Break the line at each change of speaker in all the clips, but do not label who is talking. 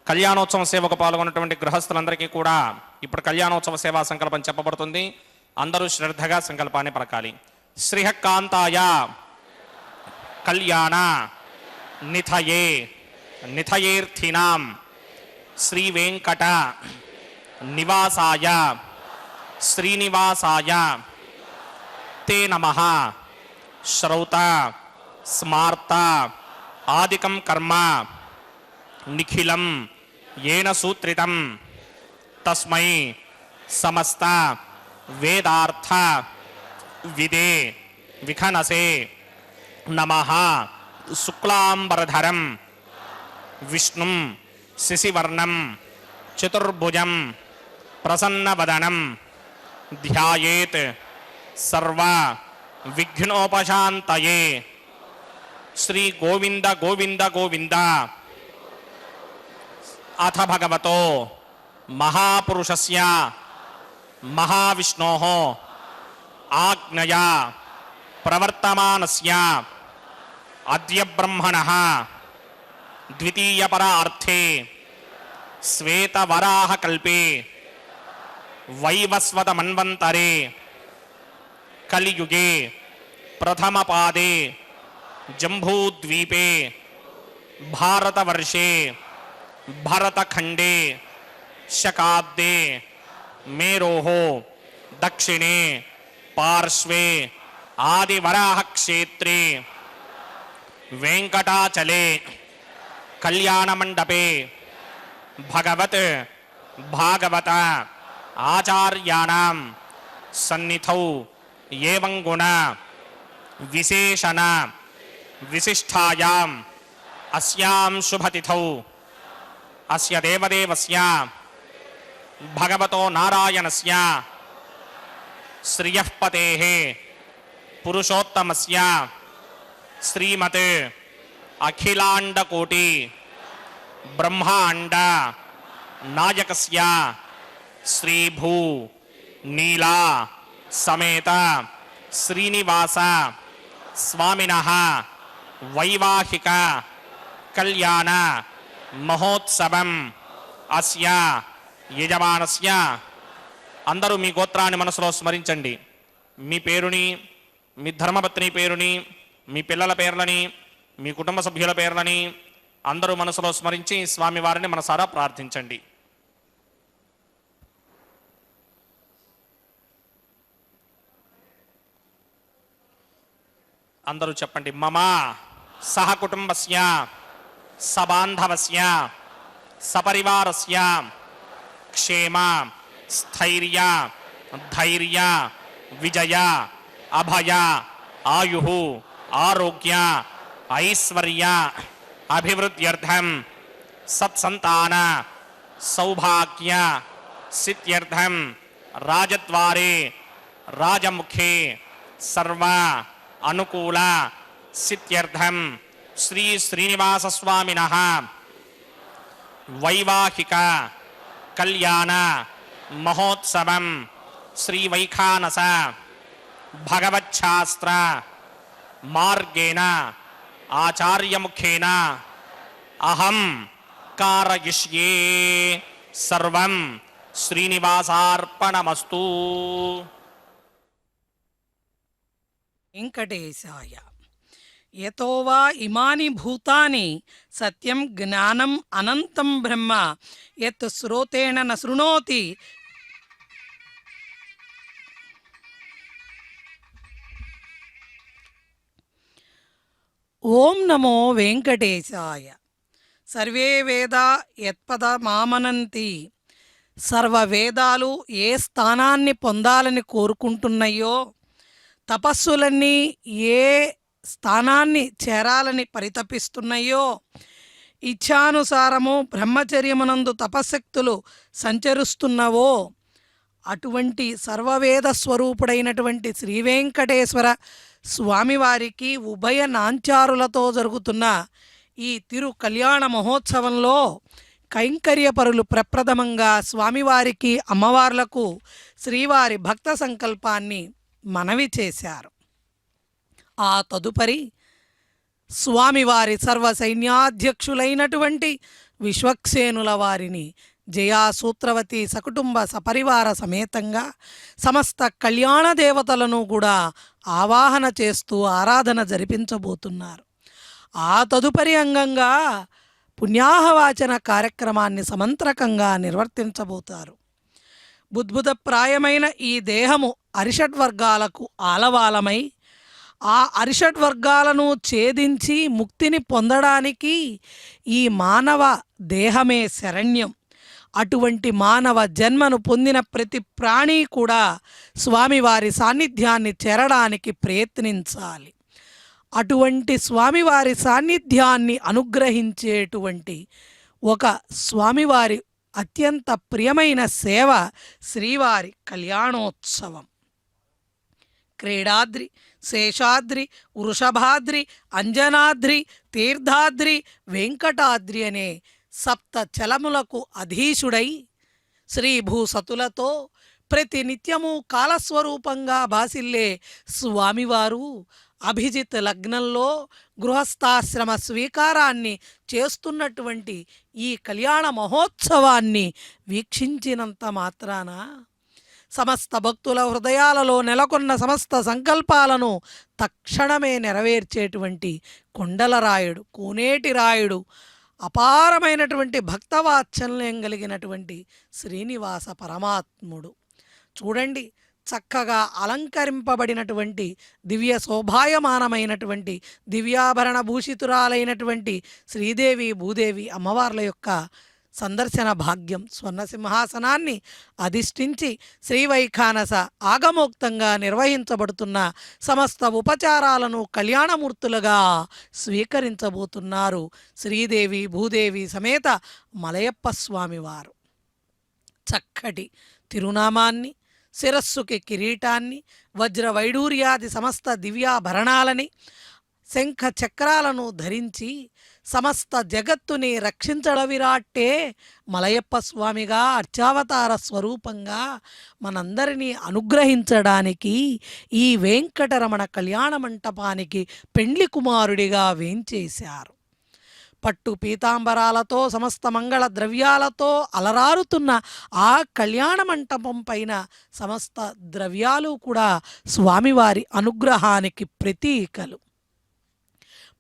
కళ్యాణోత్సవ సేవకు పాల్గొన్నటువంటి గృహస్థులందరికీ కూడా ఇప్పుడు కళ్యాణోత్సవ సేవా సంకల్పం చెప్పబడుతుంది. అందరూ శ్రద్ధగా సంకల్పాన్ని పలకాలి. శ్రీహకాంతాయ కళ్యాణ నిథయే నిథయేర్థినాం శ్రీ వెంకట నివాసాయ శ్రీనివాసాయ తే నమః శ్రౌత స్మార్త ఆదికం కర్మ నిఖిలం येन सूत्रितं तस्मै समस्त वेदार्थ विदे विखनसे नमः शुक्लांबरधरं विष्णुं शिशिवर्णं चतुर्भुजं प्रसन्नवदनं ध्यायेत् सर्व विघ्नोपशान्तये. श्री गोविंद गोविंद गोविंद अथ भगवतो महापुरुषस्य महाविष्णोः आज्ञया प्रवर्तमानस्य अद्य ब्रह्मणः द्वितीयपरार्थे श्वेतवराहकल्पे वैवस्वतमन्वन्तरे कलियुगे प्रथमपादे जम्बूद्वीपे भारतवर्षे भरतखंडे शकाब्दे मेरोः दक्षिणे पार्श्वे आदिवराह क्षेत्रे वेंकटाचले कल्याणमंडपे भगवत भागवत आचार्याणां सन्निधौ एवं गुण विशेषण विशिष्टायाम् अस्यां शुभतिथौ अस्य देवदेवस्य भगवतो नारायणस्य श्रियः पतेः पुरुषोत्तमस्य श्रीमत् अखिलांडकोटि ब्रह्मांड नायकस्य श्रीभू नीला समेत श्रीनिवास स्वामिनः वैवाहिक कल्याण महोत्सवं अस्य यजमानस्य. అందరూ మీ గోత్రాన్ని మనసులో స్మరించండి. మీ పేరుని, మీ ధర్మపత్ని పేరుని, మీ పిల్లల పేర్లని, మీ కుటుంబ సభ్యుల పేర్లని అందరూ మనసులో స్మరించి స్వామివారిని మనసారా ప్రార్థించండి. అందరూ చెప్పండి. మమ సహ కుటుంబస్య సబాంధవస్య సపరివారస్య క్షేమ స్థైర్య ధైర్య విజయ అభయ ఆయుః ఆరోగ్య ఐశ్వర్య అభివృద్ధ్యర్థం సత్సంతాన సౌభాగ్య సిద్ధ్యర్థం రాజద్వారే రాజముఖే సర్వ అనుకూల సిద్ధ్యర్థం శ్రీ శ్రీనివాస స్వామినః వైవాహిక కళ్యాణ మహోత్సవం శ్రీ వైఖానస భగవచ్ఛాస్త్ర మార్గేణ ఆచార్యముఖేన అహం కారయిష్యే. సర్వం శ్రీనివాసార్పణమస్తు.
వెంకటేశాయ. యతో వా ఇమాని భూతాని సత్యం జ్ఞానం అనంతం బ్రహ్మ యత్ శ్రోతేణ న శృణోతి. ఓం నమో వెంకటేశాయ. సర్వే వేదా యత్పదమామనంతి. సర్వ వేదాలు ఏ స్థానాన్ని పొందాలని కోరుకుంటున్నాయో, తపస్సులన్నీ ఏ స్థానాన్ని చేరాలని పరితపిస్తున్నాయో, ఇచ్ఛానుసారము బ్రహ్మచర్యమునందు తపశక్తులు సంచరిస్తున్నవో, అటువంటి సర్వవేద స్వరూపుడైనటువంటి శ్రీవేంకటేశ్వర స్వామివారికి ఉభయ నాంచారులతో జరుగుతున్న ఈ తిరు కళ్యాణ మహోత్సవంలో కైంకర్యపరులు ప్రప్రథమంగా స్వామివారికి అమ్మవార్లకు శ్రీవారి భక్త సంకల్పాన్ని మనవి చేశారు. ఆ తదుపరి స్వామివారి సర్వసైన్యాధ్యక్షులైనటువంటి విశ్వక్సేనుల వారిని జయాసూత్రవతి సకుటుంబ సపరివార సమేతంగా సమస్త కళ్యాణ దేవతలను కూడా ఆవాహన చేస్తూ ఆరాధన జరిపించబోతున్నారు. ఆ తదుపరి అంగంగా పుణ్యాహవాచన కార్యక్రమాన్ని సమంత్రకంగా నిర్వర్తించబోతారు. బుద్భుతప్రాయమైన ఈ దేహము అరిషడ్వర్గాలకు ఆలవాలమై, ఆ అరిషడ్వర్గాలను ఛేదించి ముక్తిని పొందడానికి ఈ మానవ దేహమే శరణ్యం. అటువంటి మానవ జన్మను పొందిన ప్రతి ప్రాణి కూడా స్వామివారి సాన్నిధ్యాన్ని చేరడానికి ప్రయత్నించాలి. అటువంటి స్వామివారి సాన్నిధ్యాన్ని అనుగ్రహించేటువంటి ఒక స్వామివారి అత్యంత ప్రియమైన సేవ శ్రీవారి కళ్యాణోత్సవం. క్రీడాద్రి, శేషాద్రి, వృషభాద్రి, అంజనాద్రి, తీర్థాద్రి, వెంకటాద్రి అనే సప్త చలములకు అధీశుడై శ్రీభూసతులతో ప్రతినిత్యము కాలస్వరూపంగా భాసిల్లే స్వామివారు అభిజిత్ లగ్నంలో గృహస్థాశ్రమ స్వీకారాన్ని చేస్తున్నటువంటి ఈ కళ్యాణ మహోత్సవాన్ని వీక్షించినంత మాత్రాన సమస్త భక్తుల హృదయాలలో నెలకొన్న సమస్త సంకల్పాలను తక్షణమే నెరవేర్చేటువంటి కొండలరాయుడు, కోనేటి రాయుడు, అపారమైనటువంటి భక్తవాత్సల్యం కలిగినటువంటి శ్రీనివాస పరమాత్ముడు. చూడండి, చక్కగా అలంకరింపబడినటువంటి దివ్య శోభాయమానమైనటువంటి దివ్యాభరణ భూషితురాలైనటువంటి శ్రీదేవి భూదేవి అమ్మవార్ల యొక్క సందర్శన భాగ్యం స్వర్ణ సింహాసనాన్ని అధిష్ఠించి శ్రీవైఖానస ఆగమోక్తంగా నిర్వహించబడుతున్న సమస్త ఉపచారాలను కళ్యాణమూర్తులుగా స్వీకరించబోతున్నారు శ్రీదేవి భూదేవి సమేత మలయప్ప స్వామివారు. చక్కటి తిరునామాన్ని, శిరస్సుకి కిరీటాన్ని, వజ్ర వైడూర్యాది సమస్త దివ్యాభరణాలని, శంఖ చక్రాలను ధరించి సమస్త జగత్తుని రక్షించడవిరాట్టే మలయప్ప స్వామిగా అర్చావతార స్వరూపంగా మనందరినీ అనుగ్రహించడానికి ఈ వెంకటరమణ కళ్యాణ మంటపానికి పెండ్లి కుమారుడిగా వేంచేశారు. పట్టు పీతాంబరాలతో సమస్త మంగళ ద్రవ్యాలతో అలరారుతున్న ఆ కళ్యాణ మంటపం పైన సమస్త ద్రవ్యాలు కూడా స్వామివారి అనుగ్రహానికి ప్రతీకలు.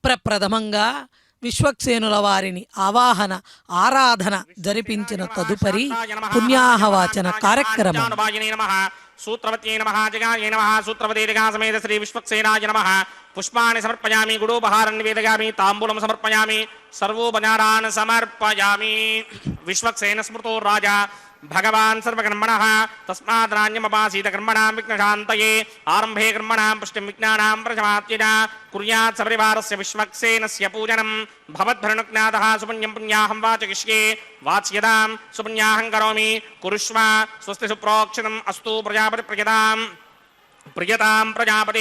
ప్రప్రథమంగా విశ్వక్సేనుల వారిని ఆవాహన ఆరాధన జరిపించిన తదుపరి పుణ్యాహవాచన కార్యక్రమం.
సూత్రవత్యై నమః జగాయై నమః సూత్రవతీర్గా సమేత శ్రీ విశ్వక్సేనాయ నమః. పుష్పాణి సమర్పయామి, గుడోపహారం నివేదయామి, తాంబూలం సమర్పయామి, సర్వోపచారాన్ సమర్పయామి. విశ్వక్సేన స్మృతో రాజా భగవాన్ సర్వకర్మణః తస్మాదనాన్యమపాసీత కర్మణాం విఘ్నశాంతయే. ఆరంభే కర్మణాం పుష్టిం విజ్ఞానాం ప్రశమాత్యజ కుర్యాత్ సపరివారస్య విశ్వక్సేనస్య పూజనం భవద్భరణుజ్ఞాతః. సుపుణ్యం పుణ్యాహం వాచయిష్యే వాచ్యతాం సుపుణ్యాహం కరోమి కురుష్వ. స్వస్తి సుప్రోక్షితం అస్తు ప్రజాపతి ప్రియతాం ప్రియతాం ప్రజాపతి.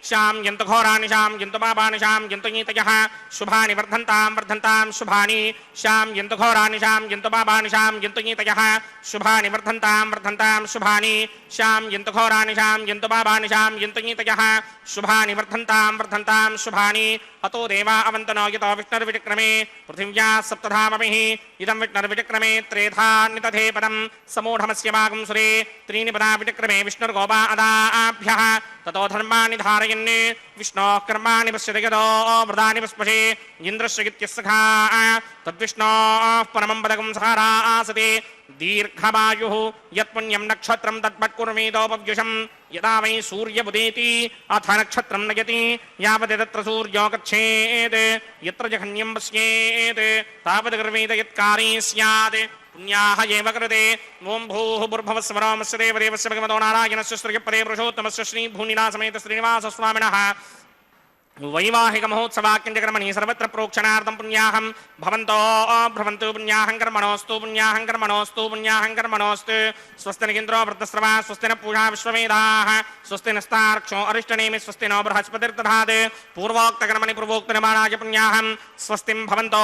శ్యాం యంతు ఘోరాని శ్యాం యంతు పాపాని శ్యాం యంతు నీతయః. శుభాని వర్ధంతాం వర్ధంతాం శుభాని. శ్యాం యంతు ఘోరాని శ్యాం యంతు పాపాని శ్యాం యంతు నీతయః. శుభాని వర్ధంతాం వర్ధంతాం శుభాని. శ్యాం యంతు ఘోరాని శ్యాం యంతు పాపాని శ్యాం యంతు నీతయః. శుభాని వర్ధంతాం వర్ధంతాం శుభాని. अतो देवा अवन्तनो यतो विष्णुर्विचक्रमे पृथिव्याः सप्तधामभिः इदं विष्णुर्विचक्रमे त्रेधा नितथे पदं समूढमस्य वागं सुरे त्रीणि पदा विचक्रमे विष्णुर्गोपा अदाभ्यः ततो धर्माणि धारयन् विष्णोः कर्माणि पश्यति यतो वृदानि पस्पशे इन्द्रस्य गित्यस्सखा तद्विष्णोः परमं पदकं सहारासते दीर्घमायुः यत्पुण्यं नक्षत्रं तत्पत्कुर्मीदोपव्युषं यदा वै सूर्यमुदेति अथ नक्षत्रं नयति यावत् तत्र सूर्यो गच्छेत् यत्र जघन्यं पश्येत् तावत् गर्वेत यत्कारी स्यात् पुण्याः एव कृते ॐ भूः भुर्भुवस्वरामस्य देवदेवस्य भगवतो नारायणस्य श्रीपदे पुरुषोत्तमस्य श्रीभूनिनासमेत श्रीनिवासस्वामिनः वैवाहिकमहोत्सवाक्यञ्चकर्मणि सर्वत्र प्रोक्षणार्थं पुण्याहं भवन्तो भ्रवन्तु पुण्याहं कर्मणोऽस्तु पुण्याहं कर्मणोऽस्तु पुण्याहं कर्मणोऽस्तु स्वस्ति न इन्द्रो वृद्धस्रवा स्वस्ति न पूषा विश्ववेदाः स्वस्ति नस्तार्क्ष्यो अरिष्टनेमि स्वस्ति नो बृहस्पतिर्दधात् पूर्वोक्तकर्मणि पूर्वोक्तनिर्माणाय पुण्याहं स्वस्तिं भवन्तो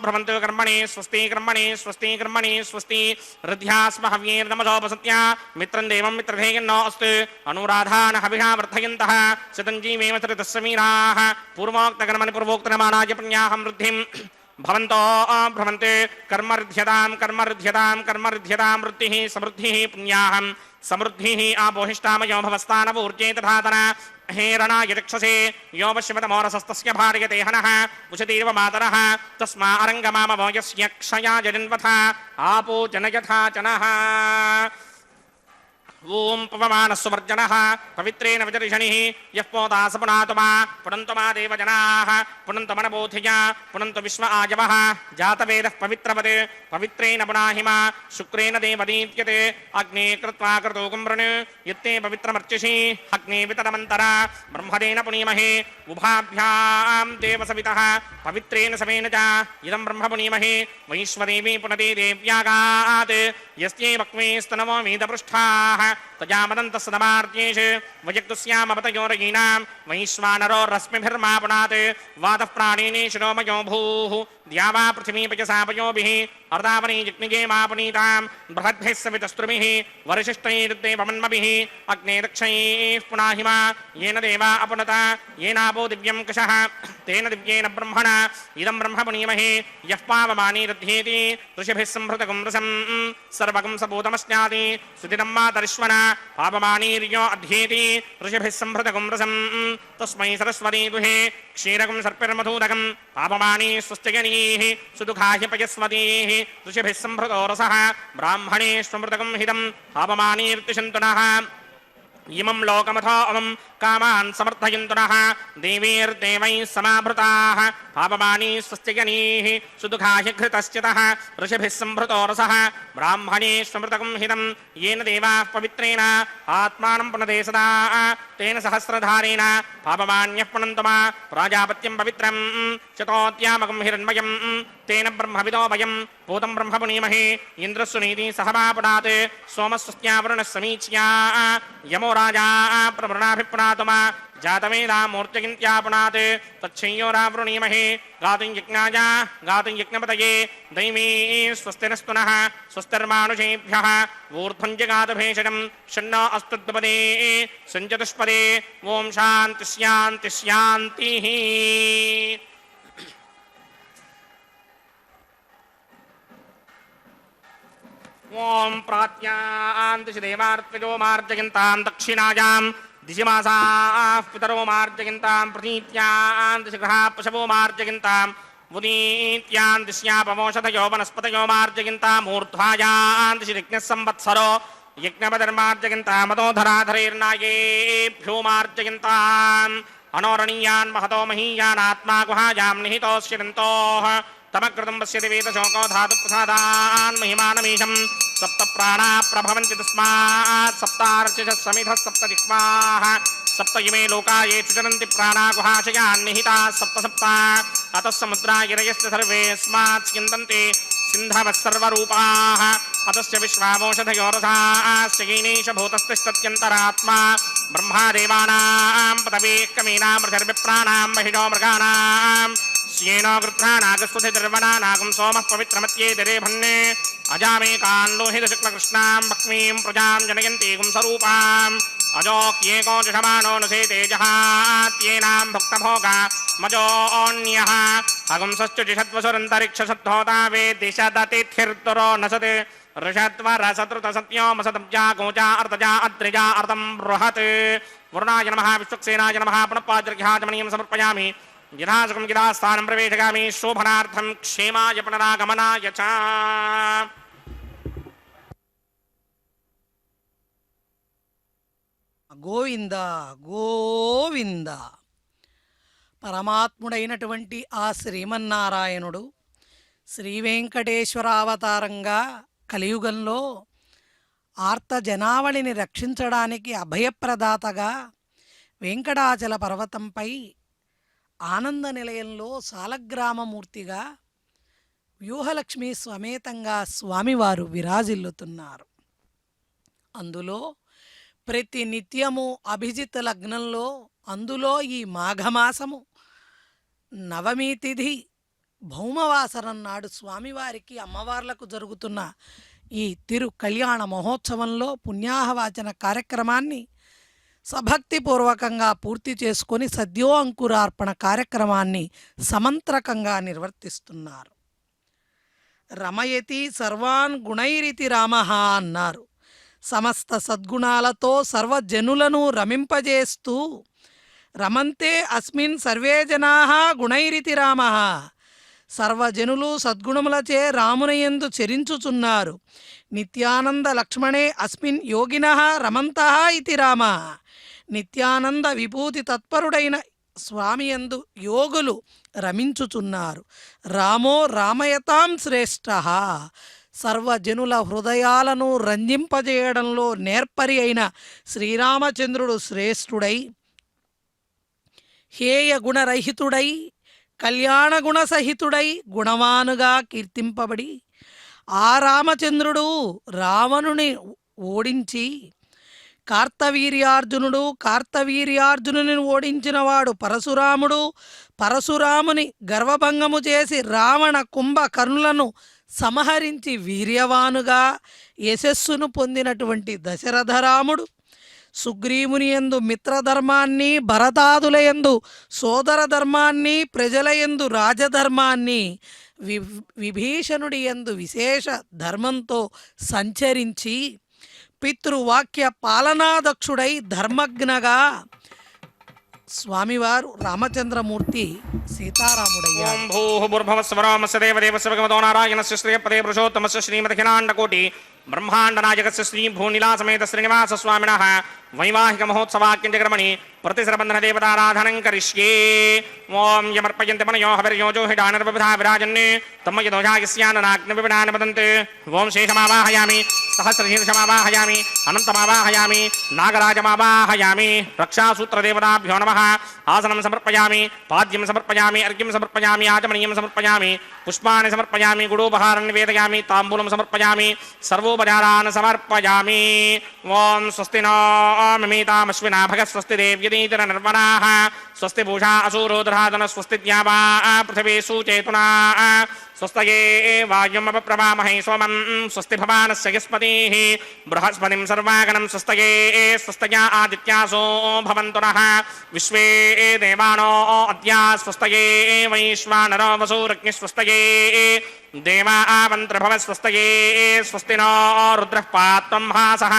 भ्रवन्तु कर्मणि स्वस्ति कर्मणि स्वस्ति कर्मणि स्वस्ति हृद्यास्म हव्येर्नमसोपसत्या मित्रं देवं मित्रधेयन्नो अस्तु अनुराधान् हविषा वर्धयन्तः शतञ्जीवेम सरितस्समीराः पूर्वोक्तकर्मणि पूर्वोक्तनिर्माणाय पुण्याहं वृद्धिं भवन्तो भ्रमन्ते कर्मर्ध्यतां कर्मर्ध्यतां कर्मर्ध्यतां वृद्धिः समृद्धिः पुण्याहं समृद्धिः आपोहिष्टामयो भवस्तानवूर्जे तथातन हेरणाय रक्षसे यो वश्यमतमोरसस्तस्य भार्यते हनः उशतीर्व मातरः तस्मा अरङ्गमामवो यस्य क्षया जनिन्वथा आपो जनयथा जनः ओं पवमानस्वर्जनः पवित्रेण विजर्षणिः यः पोदास पुनातुमा पुनन्तुमा देवजनाः पुनन्तमनबोधिया पुनन्तु विश्व आजवः जातवेदः पवित्रवत् पवित्रेण पुनाहिमा शुक्रेण देवदीप्यते अग्ने कृत्वा क्रतुकुम्भृन् यत्ते पवित्रमर्चिषि अग्ने वितरमन्तरा ब्रह्मदेन पुनीमहे उभाभ्यां देवसवितः पवित्रेण समेन च इदं ब्रह्म पुनीमहे वैश्वदेवी पुनते देव्यागात् यस्यै वक्मे स्तनवो वेदपृष्ठाः तजामदन्तस्सदमार्त्येष वयक्तुस्यामवतयोरयीनां वैश्वानरो रश्मिभिर्मापुनात् वातः प्राणेने शिरोमयो भूः द्यावा पृथिवीपयसापयोभिः अर्धावने जिग्निगे मापुनीतां बृहद्भिः सवितस्त्रुभिः वरिशिष्टैर्देवमन्मभिः अग्ने दक्षैः पुनाहिमा येन देवा अपुनता येनापो दिव्यं कषः तेन दिव्येन ब्रह्मणा इदं ब्रह्म पुनीमहे यः पावमानीरुध्येति ऋषिभिः संहृतकं रसं सर्वकं सपूतमस्नाति सुदिनं मातरिश्वना पावमानीर्यो अध्येति ऋषिभिः संहृतकं रसं तस्मै सरस्वती दुहे क्षीरकं सर्पिर्मधूदकं पावमानी स्वस्तिगनीः सुदुःखाहि पयस्वतीः ऋषिभिः संहृतो रसः ब्राह्मणे स्वमृतकं हितं पावमानीर्तिशन्तुनः इमं लोकमथो अमं कामान् समर्थयन्तुनः देवीर्देवैः समाभृताः पावमानी स्वस्तिगनीः सुदुःखाहि घृतश्चितः ऋषिभिः संहृतो रसः ब्राह्मणे स्वमृतकं हितं येन देवाः पवित्रेण आत्मानं पुनते सदा तेन सहस्रधारेण पावमान्यः पुनन्तुमा प्राजापत्यं पवित्रं शतोत्यामकं हिरण्मयं तेन ब्रह्मविदो वयं भूतं ब्रह्म पुनीमहे इन्द्रस्सुनीति सहमापुनात् सोमस्वस्त्यावरुणः समीच्या यमो राजा प्रवृणाभिपुनातुमा जातवेदा मूर्तिगिन्त्यापुनात् तच्छंयोरावृणीमहे गातुं यज्ञाय गातुं यज्ञपतये दैवी स्वस्तिरस्तुनः स्वस्तिर्मानुषेभ्यः ऊर्ध्वं जगातभेषजं षण्णो अस्तु द्विपदे सञ्चतुष्पदे ॐ शान्ति शान्ति शान्तिः ॐ प्रात्यान्तिषि देवार्त्विजो मार्जयन्तां दक्षिणायां दिशिमासाः पितरो मार्जयन्तां प्रतीत्यान्तिषि गृहाः पशवो मार्जयन्ताम् उदीत्यान्तिश्यापमोषधयो वनस्पतयो मार्जयन्ताम् ऊर्ध्वायान्तिषि यज्ञः संवत्सरो यज्ञपतिर्मार्जयन्तामतोधराधरैर्नायेभ्यो मार्जयन्ताम् अनोरणीयान् महतो महीयान् आत्मा गुहायां निहितोऽस्यन्तोः तमकृतं पश्यति वेदशोको धातुप्रसादान् महिमानमीशं सप्त प्राणा प्रभवन्ति तस्मात् सप्तार्चिषः समिधः सप्त जिह्वाः सप्त इमे लोका ये चरन्ति प्राणा गुहाशयान् निहिताः सप्त सप्ता अतः समुद्रा गिरयश्च सर्वेऽस्मात् स्यन्दन्ति सिन्धवः सर्वरूपाः अतस्य विश्वामोषधयो रसाश्च हीनेश भूतस्तिष्ठत्यन्तरात्मा ब्रह्मादेवानां पदवेः कमीनां मृतिर्विप्राणां महिषो मृगाणां श्येनो गृध्रानागस्वधिर्वणानागं सोमः पवित्रमत्येतिरे भन्ने अजामेकान् लोहितशुक्लकृष्णां भक्ष्मीं प्रजां जनयन्तीगुं स्वरूपाम् अजोक्येको जुषमाणो नुसेते जहात्येनां भुक्तभोगा मजोऽन्यः अगुंसश्चुषत्वसुरन्तरिक्षसद्धोता वेदिशदतिथिर्तुरो नसते ऋषत्वरसतृतसत्योमसतब्जा गोजा अर्तजा अत्रिजा अर्तं बृहत् वरुणाय नमः विश्वक्सेनाय नमः पुनःपाद्रघ्याचमनीयं समर्पयामि यथासुखं यथास्थानं प्रवेशगामि शोभनार्थं क्षेमाय पुनरागमनाय च
గోవింద గోవింద. పరమాత్ముడైనటువంటి ఆ శ్రీమన్నారాయణుడు శ్రీ వెంకటేశ్వర అవతారంగా కలియుగంలో ఆర్త జనావళిని రక్షించడానికి అభయప్రదాతగా వెంకటాచల పర్వతంపై ఆనంద నిలయంలో సాలగ్రామమూర్తిగా వ్యూహలక్ష్మి సమేతంగా స్వామివారు విరాజిల్లుతున్నారు. అందులో ప్రతి నిత్యము అభిజిత్ లగ్నంలో, అందులో ఈ మాఘమాసము నవమి తిథి భౌమవాసరం నాడు స్వామివారికి అమ్మవార్లకు జరుగుతున్న ఈ తిరు కళ్యాణ మహోత్సవంలో పుణ్యాహవాచన కార్యక్రమాన్ని సభక్తిపూర్వకంగా పూర్తి చేసుకొని సద్యో అంకురార్పణ కార్యక్రమాన్ని సమంత్రకంగా నిర్వర్తిస్తున్నారు. రమయతి సర్వాన్ గుణైరితి రామః అన్నారు. సమస్త సద్గుణాలతో సర్వజనులను రమింపజేస్తూ రమంతే అస్మిన్ సర్వే జనాః గుణైరితి రామః, సర్వజనులు సద్గుణములచే రామునయందు చెరించుచున్నారు. నిత్యానంద లక్ష్మణే అస్మిన్ యోగినః రమంతః ఇతి రామః, నిత్యానంద విభూతి తత్పరుడైన స్వామియందు యోగులు రమించుచున్నారు. రామో రామయతాం శ్రేష్ఠః, సర్వజనుల హృదయాలను రంజింపజేయడంలో నేర్పరి అయిన శ్రీరామచంద్రుడు శ్రేష్ఠుడై, హేయ గుణరహితుడై, కళ్యాణ గుణసహితుడై గుణవానుగా కీర్తింపబడి, ఆ రామచంద్రుడు రావణుని ఓడించి కార్తవీర్యార్జునుని ఓడించినవాడు పరశురాముడు, పరశురాముని గర్వభంగము చేసి రావణ కుంభకర్ణులను సంహరించి వీర్యవానుగా యశస్సును పొందినటువంటి దశరథరాముడు, సుగ్రీవుని యందు మిత్రధర్మాన్ని, భరతాదులయందు సోదర ధర్మాన్ని, ప్రజలయందు రాజధర్మాన్ని, విభీషణుడి యందు విశేష ధర్మంతో సంచరించి పితృవాక్య పాలనాదక్షుడై ధర్మజ్ఞగా స్వామివారు రామచంద్రమూర్తి సీతారాముడయ్యారు.
ఓం భూర్భువస్వరమస్య దేవదేవస్య భగవతో నారాయణస్య శ్రీయపదే పురుషోత్తమస్య శ్రీమదఖిలాండకోటి బ్రహ్మాండనాయకస్య శ్రీ భూనిలాసమేత శ్రీనివాస స్వామినః వైవాహిక మహోత్సవాక్యంజగ్రమణి ప్రతిశ్రబంధన దేవతారాధనం కరిష్యే. ఓం యమర్పయంతి మనయో హవిర్యోజో హిడానర్బిధా విరాజన్ తమ్మయదోజాయస్యాననాగ్నివిడాన్ వదంత్. ఓం శేషమావాహయామి, సహస్రశీర్షమావాహయామి, అనంతమావాహయామి, నాగరాజమావాహయామి. రక్షాసూత్రదేవతాభ్యో నమః. ఆసనం సమర్పయామి, పాద్యం సమర్పయామి, అర్ఘ్యం సమర్పయామి, ఆచమనీయం సమర్పయామి, పుష్పాన్ని సమర్పయామి, గుడోపహారం నివేదయామి, తాంబూలం సమర్పయామి, సర్వోపచారాన్ సమర్పయామి. ఓం స్వస్తి నో మిమీతామశ్వినా భగः స్వస్తి దేవ్యదీతిర నిర్వణాః స్వస్తి పూషా అసూరో దధాతన స్వస్తి ద్యావా పృథివీ సుచేతునా స్వస్తయే వాయుమపప్రవామహే సోమం స్వస్తి భవానస్య యస్పతిః బృహస్పతిం సర్వాగణం స్వస్తయే స్వస్తయా ఆదిత్యాసో భవంతు నః విశ్వే దేవానో అద్యా స్వస్తయే వైశ్వానరో వసూరగ్నిః స్వస్తయే దేవా ఆవంత్రభవ స్వస్తయే స్వస్తి నో రుద్రః పాత్వం భాసః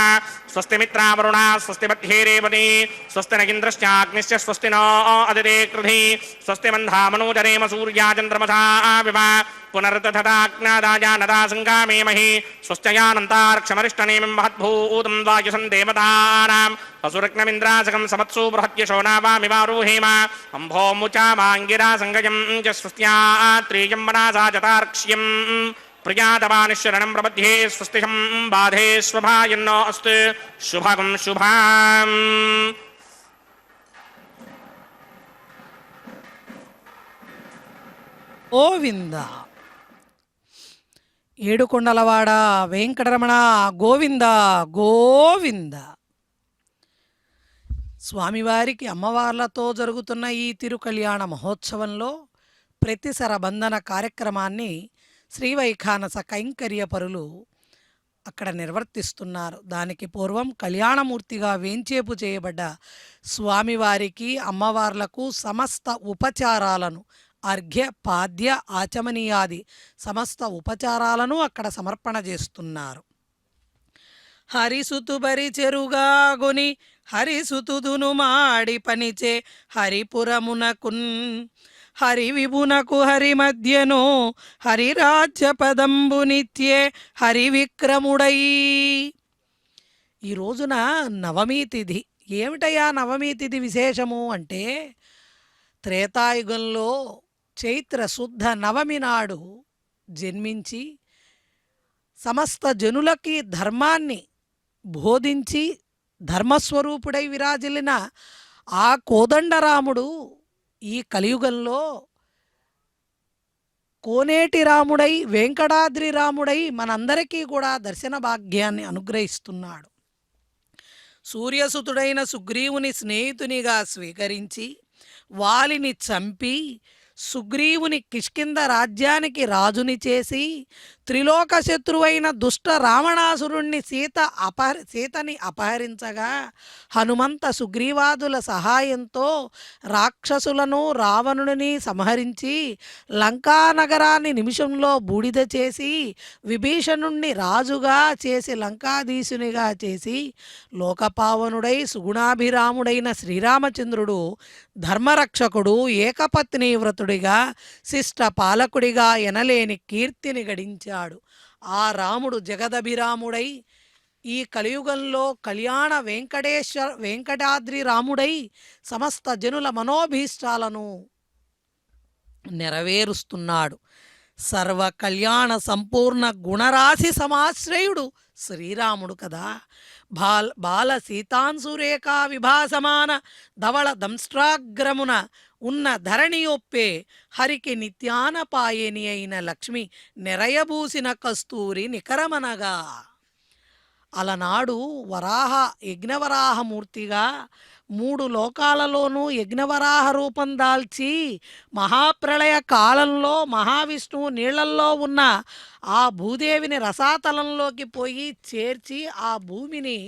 స్వస్తి మిత్రావరుణా స్వస్తి మధ్యే రేవతి స్వస్తి నగింద్రశ్చాగ్నిశ్చ స్వస్తి నో అదితే కృధి స్వస్తి మంధామనోజరేమ సూర్యాచంద్రమసా వివ పునర్దధాజ్ఞాదాజానదా సంగామేమహి స్వస్త్యయానంతార్క్షమరిష్టనేమిం మహద్భూతం వాయుసం దేవతానాం అసురగ్నమింద్రాసకం సమత్సు బృహత్యశో నావామివారోహేమ అంభోముచామాంగిరా సంగయం చ స్వస్త్యాత్రేయం మనసా జతార్క్ష్యం ప్రియాతమానిశ్వరణం ప్రబध्ये స్వస్తిహం బాధే స్వభాయన్నో అస్తు శుభగం శుభాం.
గోవింద. ఏడుకొండలవాడ వెంకటరమణ గోవింద గోవింద. స్వామివారికి అమ్మవార్లతో జరుగుతున్న ఈ తిరుకళ్యాణ మహోత్సవంలో ప్రతి శరబంధన కార్యక్రమాన్ని శ్రీవైఖానస కైంకర్య పరులు అక్కడ నిర్వర్తిస్తున్నారు. దానికి పూర్వం కళ్యాణమూర్తిగా వేంచేపు చేయబడ్డ స్వామివారికి అమ్మవార్లకు సమస్త ఉపచారాలను అర్ఘ్య పాద్య ఆచమనీయాది సమస్త ఉపచారాలను అక్కడ సమర్పణ చేస్తున్నారు. హరిసుతు బరి చెరుగాగొని హరిసుతుదును మాడి పనిచే హరిపురమునకున్ హరి విభునకు హరి మధ్యను హరిరాజ్య పదంబు నిత్యే హరి విక్రముడై. ఈ రోజున నవమి తిథి. ఏమిటయ్యా నవమి తిథి విశేషము అంటే, త్రేతాయుగంలో చైత్ర శుద్ధ నవమి నాడు జన్మించి సమస్త జనులకి ధర్మాన్ని బోధించి ధర్మస్వరూపుడై విరాజిల్లిన ఆ కోదండరాముడు ఈ కలియుగంలో కోనేటి రాముడై వెంకటాద్రి రాముడై మనందరికీ కూడా దర్శన భాగ్యాన్ని అనుగ్రహిస్తున్నాడు. సూర్యసుతుడైన సుగ్రీవుని స్నేహితునిగా స్వీకరించి వాలిని చంపి సుగ్రీవుని కిష్కింద రాజ్యానికి రాజుని చేసి త్రిలోక శత్రువైన దుష్ట రావణాసురుణ్ణి సీతని అపహరించగా హనుమంత సుగ్రీవాదుల సహాయంతో రాక్షసులను రావణుని సంహరించి లంకానగరాన్ని నిమిషంలో బూడిద చేసి విభీషణుణ్ణి రాజుగా చేసి లంకాధీశునిగా చేసి లోకపావనుడై సుగుణాభిరాముడైన శ్రీరామచంద్రుడు ధర్మరక్షకుడు ఏకపత్ని వ్రతుడిగా శిష్ట పాలకుడిగా ఎనలేని కీర్తిని గడించాడు. ఆ రాముడు జగదభిరాముడై ఈ కలియుగంలో కళ్యాణ వెంకటాద్రి రాముడై సమస్త జనుల మనోభీష్టాలను నెరవేరుస్తున్నాడు. సర్వ కళ్యాణ సంపూర్ణ గుణరాశి సమాశ్రయుడు శ్రీరాముడు కదా. బాల సీతాంశురేఖా విభాసమాన ధవళ దంష్ట్రాగ్రమున ఉన్న ధరణియొప్పే హరికి నిత్యానపాయని అయిన లక్ష్మి నెరయబూసిన కస్తూరి నికరమనగా. అలనాడు యజ్ఞవరాహమూర్తిగా 3 లోకాలలోనూ యజ్ఞవరాహ రూపం దాల్చి మహాప్రళయ కాలంలో మహావిష్ణువు నీళ్లల్లో ఉన్న ఆ భూదేవిని రసాతలంలోకి పోయి చేర్చి ఆ భూమిని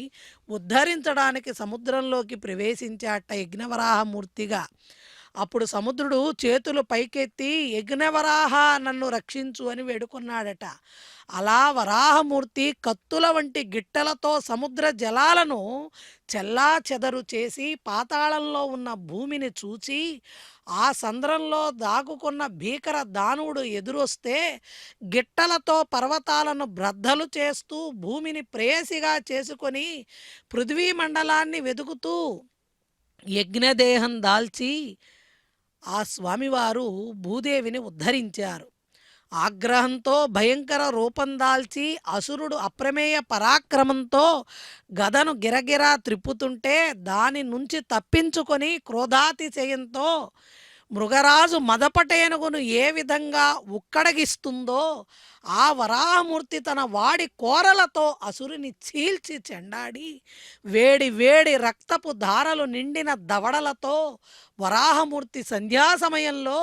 ఉద్ధరించడానికి సముద్రంలోకి ప్రవేశించాట యజ్ఞవరాహమూర్తిగా. అప్పుడు సముద్రుడు చేతులు పైకెత్తి యజ్ఞవరాహ నన్ను రక్షించు అని వేడుకున్నాడట. అలా వరాహమూర్తి కత్తుల వంటి గిట్టలతో సముద్ర జలాలను చెల్లా చెదరు చేసి పాతాళంలో ఉన్న భూమిని చూచి ఆ సంద్రంలో దాగుకున్న భీకర దానవుడు ఎదురొస్తే గిట్టలతో పర్వతాలను బ్రద్దలు చేస్తూ భూమిని ప్రేయసిగా చేసుకొని పృథ్వీ మండలాన్ని వెదుకుతూ యజ్ఞదేహం దాల్చి ఆ స్వామివారు భూదేవిని ఉద్ధరించారు. ఆగ్రహంతో భయంకర రూపం దాల్చి అసురుడు అప్రమేయ పరాక్రమంతో గదను గిరగిరా త్రిప్పుతుంటే దాని నుంచి తప్పించుకొని క్రోధాతిశయంతో మృగరాజు మదపటేనుగును ఏ విధంగా ఉక్కడగిస్తుందో ఆ వరాహమూర్తి తన వాడి కోరలతో అసురుని చీల్చి చెండాడి వేడి వేడి రక్తపు ధారలు నిండిన దవడలతో వరాహమూర్తి సంధ్యా సమయంలో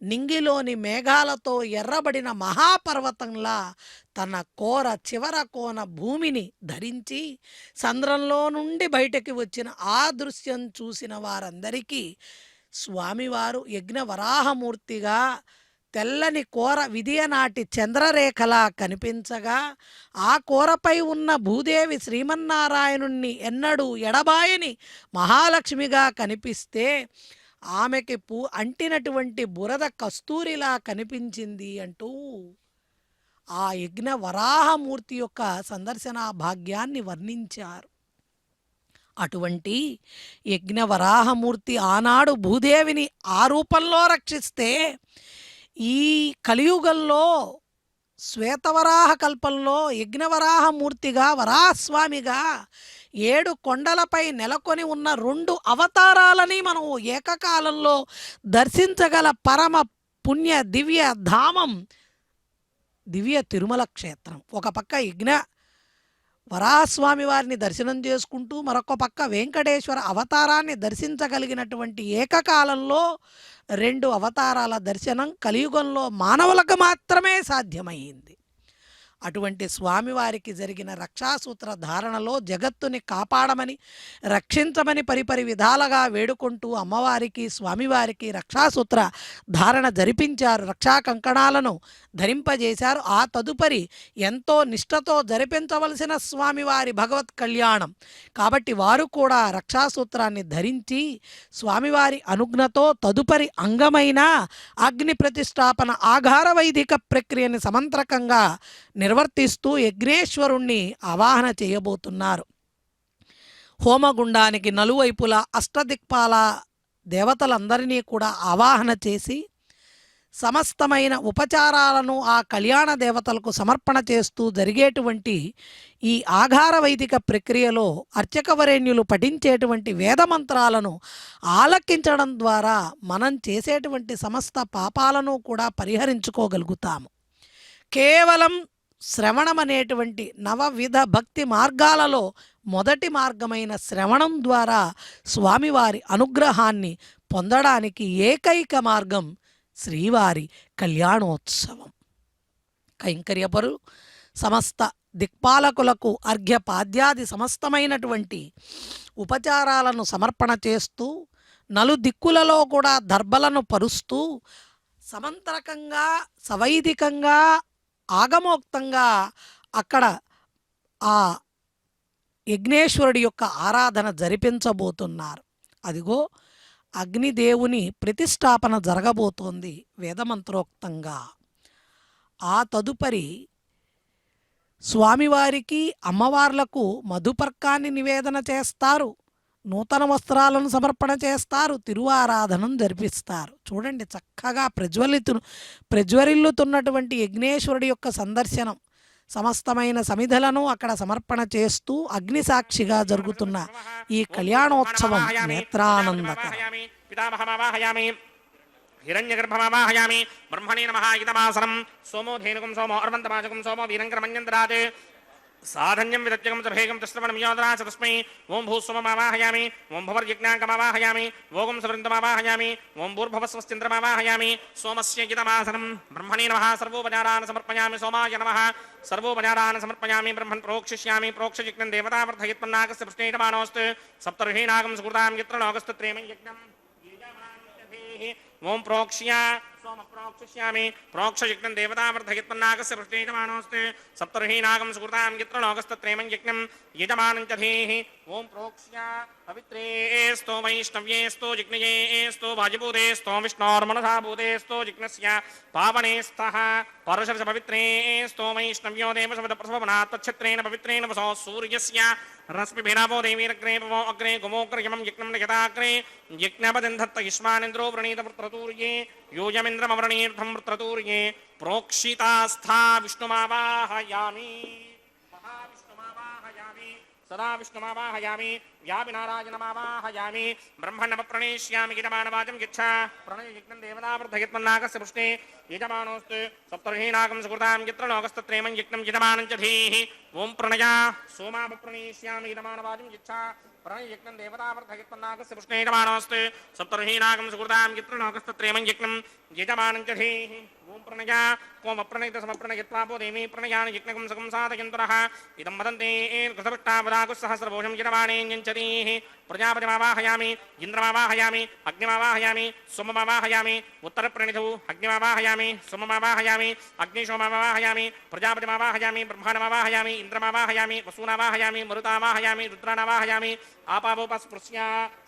నింగిలోని మేఘాలతో ఎర్రబడిన మహాపర్వతంలా తన చివర కోన భూమిని ధరించి సంద్రంలో నుండి బయటకి వచ్చిన ఆ దృశ్యం చూసిన వారందరికీ స్వామివారు యజ్ఞవరాహమూర్తిగా తెల్లని కోర విదియనాటి చంద్రరేఖలా కనిపించగా ఆ కోరపై ఉన్న భూదేవి శ్రీమన్నారాయణుణ్ణి ఎన్నడూ ఎడబాయని మహాలక్ష్మిగా కనిపిస్తే ఆమెకి అంటినటువంటి బురద కస్తూరిలా కనిపించింది అంటూ ఆ యజ్ఞ వరాహమూర్తి యొక్క సందర్శన భాగ్యాన్ని వర్ణించారు. అటువంటి యజ్ఞ వరాహమూర్తి ఆనాడు భూదేవిని ఆ రూపంలో రక్షిస్తే ఈ కలియుగంలో శ్వేతవరాహ కల్పంలో యజ్ఞవరాహమూర్తిగా వరాహస్వామిగా 7 కొండలపై నెలకొని ఉన్న 2 అవతారాలని మనం ఏకకాలంలో దర్శించగల పరమ పుణ్య దివ్య ధామం దివ్య తిరుమల క్షేత్రం. ఒక పక్క వరాహస్వామి వారిని దర్శనం చేసుకుంటూ మరొక పక్క వెంకటేశ్వర అవతారాన్ని దర్శించగలిగినటువంటి ఏకకాలంలో 2 అవతారాల దర్శనం కలియుగంలో మానవులకు మాత్రమే సాధ్యమయ్యింది. అటువంటి స్వామివారికి జరిగిన రక్షాసూత్ర ధారణలో జగత్తుని కాపాడమని రక్షించమని పరిపరి విధాలుగా వేడుకుంటూ అమ్మవారికి స్వామివారికి రక్షాసూత్ర ధారణ జరిపించారు. రక్షా కంకణాలను ధరింపజేశారు. ఆ తదుపరి ఎంతో నిష్ఠతో జరిపించవలసిన స్వామివారి భగవత్ కళ్యాణం కాబట్టి వారు కూడా రక్షాసూత్రాన్ని ధరించి స్వామివారి అనుజ్ఞతో తదుపరి అంగమైన అగ్ని ప్రతిష్టాపన ఆఘార వైదిక ప్రక్రియని సమంత్రకంగా నిర్వర్తిస్తూ యజ్ఞేశ్వరుణ్ణి ఆవాహన చేయబోతున్నారు. హోమగుండానికి నలువైపులా అష్టదిక్పాల దేవతలందరినీ కూడా ఆవాహన చేసి సమస్తమైన ఉపచారాలను ఆ కళ్యాణ దేవతలకు సమర్పణ చేస్తూ జరిగేటువంటి ఈ ఆఘార వైదిక ప్రక్రియలో అర్చకవరేణ్యులు పఠించేటువంటి వేదమంత్రాలను ఆలకించడం ద్వారా మనం చేసేటువంటి సమస్త పాపాలను కూడా పరిహరించుకోగలుగుతాము. కేవలం శ్రవణం అనేటువంటి నవవిధ భక్తి మార్గాలలో మొదటి మార్గమైన శ్రవణం ద్వారా స్వామివారి అనుగ్రహాన్ని పొందడానికి ఏకైక మార్గం శ్రీవారి కళ్యాణోత్సవం. కైంకర్యపరు సమస్త దిక్పాలకులకు అర్ఘ్యపాద్యాది సమస్తమైనటువంటి ఉపచారాలను సమర్పణ చేస్తూ నలుదిక్కులలో కూడా దర్భలను పరుస్తూ సమంత్రకంగా సవైదికంగా ఆగమోక్తంగా అక్కడ ఆ యజ్ఞేశ్వరుడి యొక్క ఆరాధన జరిపించబోతున్నారు. అదిగో అగ్నిదేవుని ప్రతిష్టాపన జరగబోతోంది వేదమంత్రోక్తంగా. ఆ తదుపరి స్వామివారికి అమ్మవార్లకు మధుపర్కాన్ని నివేదన చేస్తారు, నూతన వస్త్రాలను సమర్పణ చేస్తారు, తిరువారాధనం జరిపిస్తారు. చూడండి చక్కగా ప్రజ్వరిల్లుతున్నటువంటి యజ్ఞేశ్వరుడి యొక్క సందర్శనం సమస్తమైన సమిధలను అక్కడ సమర్పణ చేస్తూ అగ్నిసాక్షిగా జరుగుతున్న ఈ కళ్యాణోత్సవం నేత్రానందకరం.
హిరణ్యగర్భమావాహయామి బ్రహ్మణే నమః ఇదమాసనం సోమో ధేనుకం సోమో అర్వంతమాజకం సోమో వీరంకరమన్యంతరాత్ సాధన్యం విదత్యకం చభేగం తశ్రవణం యోదరాచ తస్మై ఓం భూస్వమావాహయామి ఓం భవర్యజ్ఞాంకమావాహయామి ఓం సవృందమావాహయామి ఓం భూర్భవస్వశ్చంద్రమావాహయామి సోమస్య ఇదమాసనం బ్రహ్మణే నమః సర్వోపచారాన్ సమర్పయామి సోమాయ నమః సర్వోపచారాన్ సమర్పయామి బ్రహ్మన్ ప్రోక్షిష్యామి ప్రోక్షయజ్ఞం దేవతావర్ధయత్మన్నాగస్య పృష్ణేటమానోస్తు సప్తర్షీనాగం సుకృతాం యత్ర లోకస్తత్రేమ యజ్ఞం ఓం ప్రోక్ష్య సోమ ప్రోక్షిష్యామి ప్రోక్షయజ్ఞం దేవతావర్ధయత్మన్నాగస్య పృష్ణేటమానోస్తు సప్తర్షీనాగం సుకృతాం యత్ర లోకస్తత్రేమం యజ్ఞం యజమానం చ ధీః ఓం ప్రోక్ష్య పవిత్రేస్తో వైష్ణవ్యేస్తో జిజ్ఞయేస్తో వాజిభూతేస్తో విష్ణోర్మనసాభూతేస్తో జిజ్ఞస్య పావనేస్తః పరశర్ష పవిత్రేస్తో వైష్ణవ్యో దేవసవద ప్రసవనాత్ తచ్ఛత్రేణ పవిత్రేణ వసో సూర్యస్య రశ్మిభిరావో దేవీరగ్రే పవో అగ్రే గుమోగ్రయమం యజ్ఞం యథాగ్రే యజ్ఞపదంధత్త యుష్మానింద్రో వ్రణీత వృత్రతూర్యే యోజమింద్రమవ్రణీర్థం వృత్రతూర్యే ప్రోక్షితాస్థా విష్ణుమావాహయామి మహావిష్ణుమావాహయామి సదా విష్ణుమావాహయామి వ్యాపినారాయణమావాహయామి బ్రహ్మణమ ప్రణేష్యామి యజమానవాచం గచ్చ ప్రణయయజ్ఞం దేవతావర్ధయత్మన్నాగస్య పృష్ణే యజమానోస్తు సప్తర్షీనాగం సుకృతాం యత్ర లోకస్తత్రేమం యజ్ఞం యజమానం చ ధీః ఓం ప్రణయ సోమాప ప్రణేష్యామి యజమానవాచం గచ్చ ప్రణయయజ్ఞం దేవతావర్ధయత్మన్నాగస్య పృష్ణే యజమానోస్తు సప్తర్షీనాగం సుకృతాం యత్ర లోకస్తత్రేమం యజ్ఞం యజమానం చ ధీః ఓం ప్రణయ కోమ ప్రణయిత సమప్రణయత్వాపో దేవీ ప్రణయాని యజ్ఞకం సకం సాధయంతురః ఇదం వదంతే కృతభట్టావదాకుస్సహస్రభూషం యజమానేన్యంచరీః ప్రజాపతిమావాహయామి ఇంద్రమావాహయామి అగ్నిమావాహయామి సోమమావాహయామి ఉత్తరప్రణిధౌ అగ్నిమావాహయామి సోమమావాహయామి అగ్నిశోమమావాహయామి ప్రజాపతిమావాహయామి బ్రహ్మాణమావాహయామి ఇంద్రమావాహయామి వసూనావాహయామి మరుతావాహయామి రుద్రానావాహయామి ఆపావోపస్పృశ్య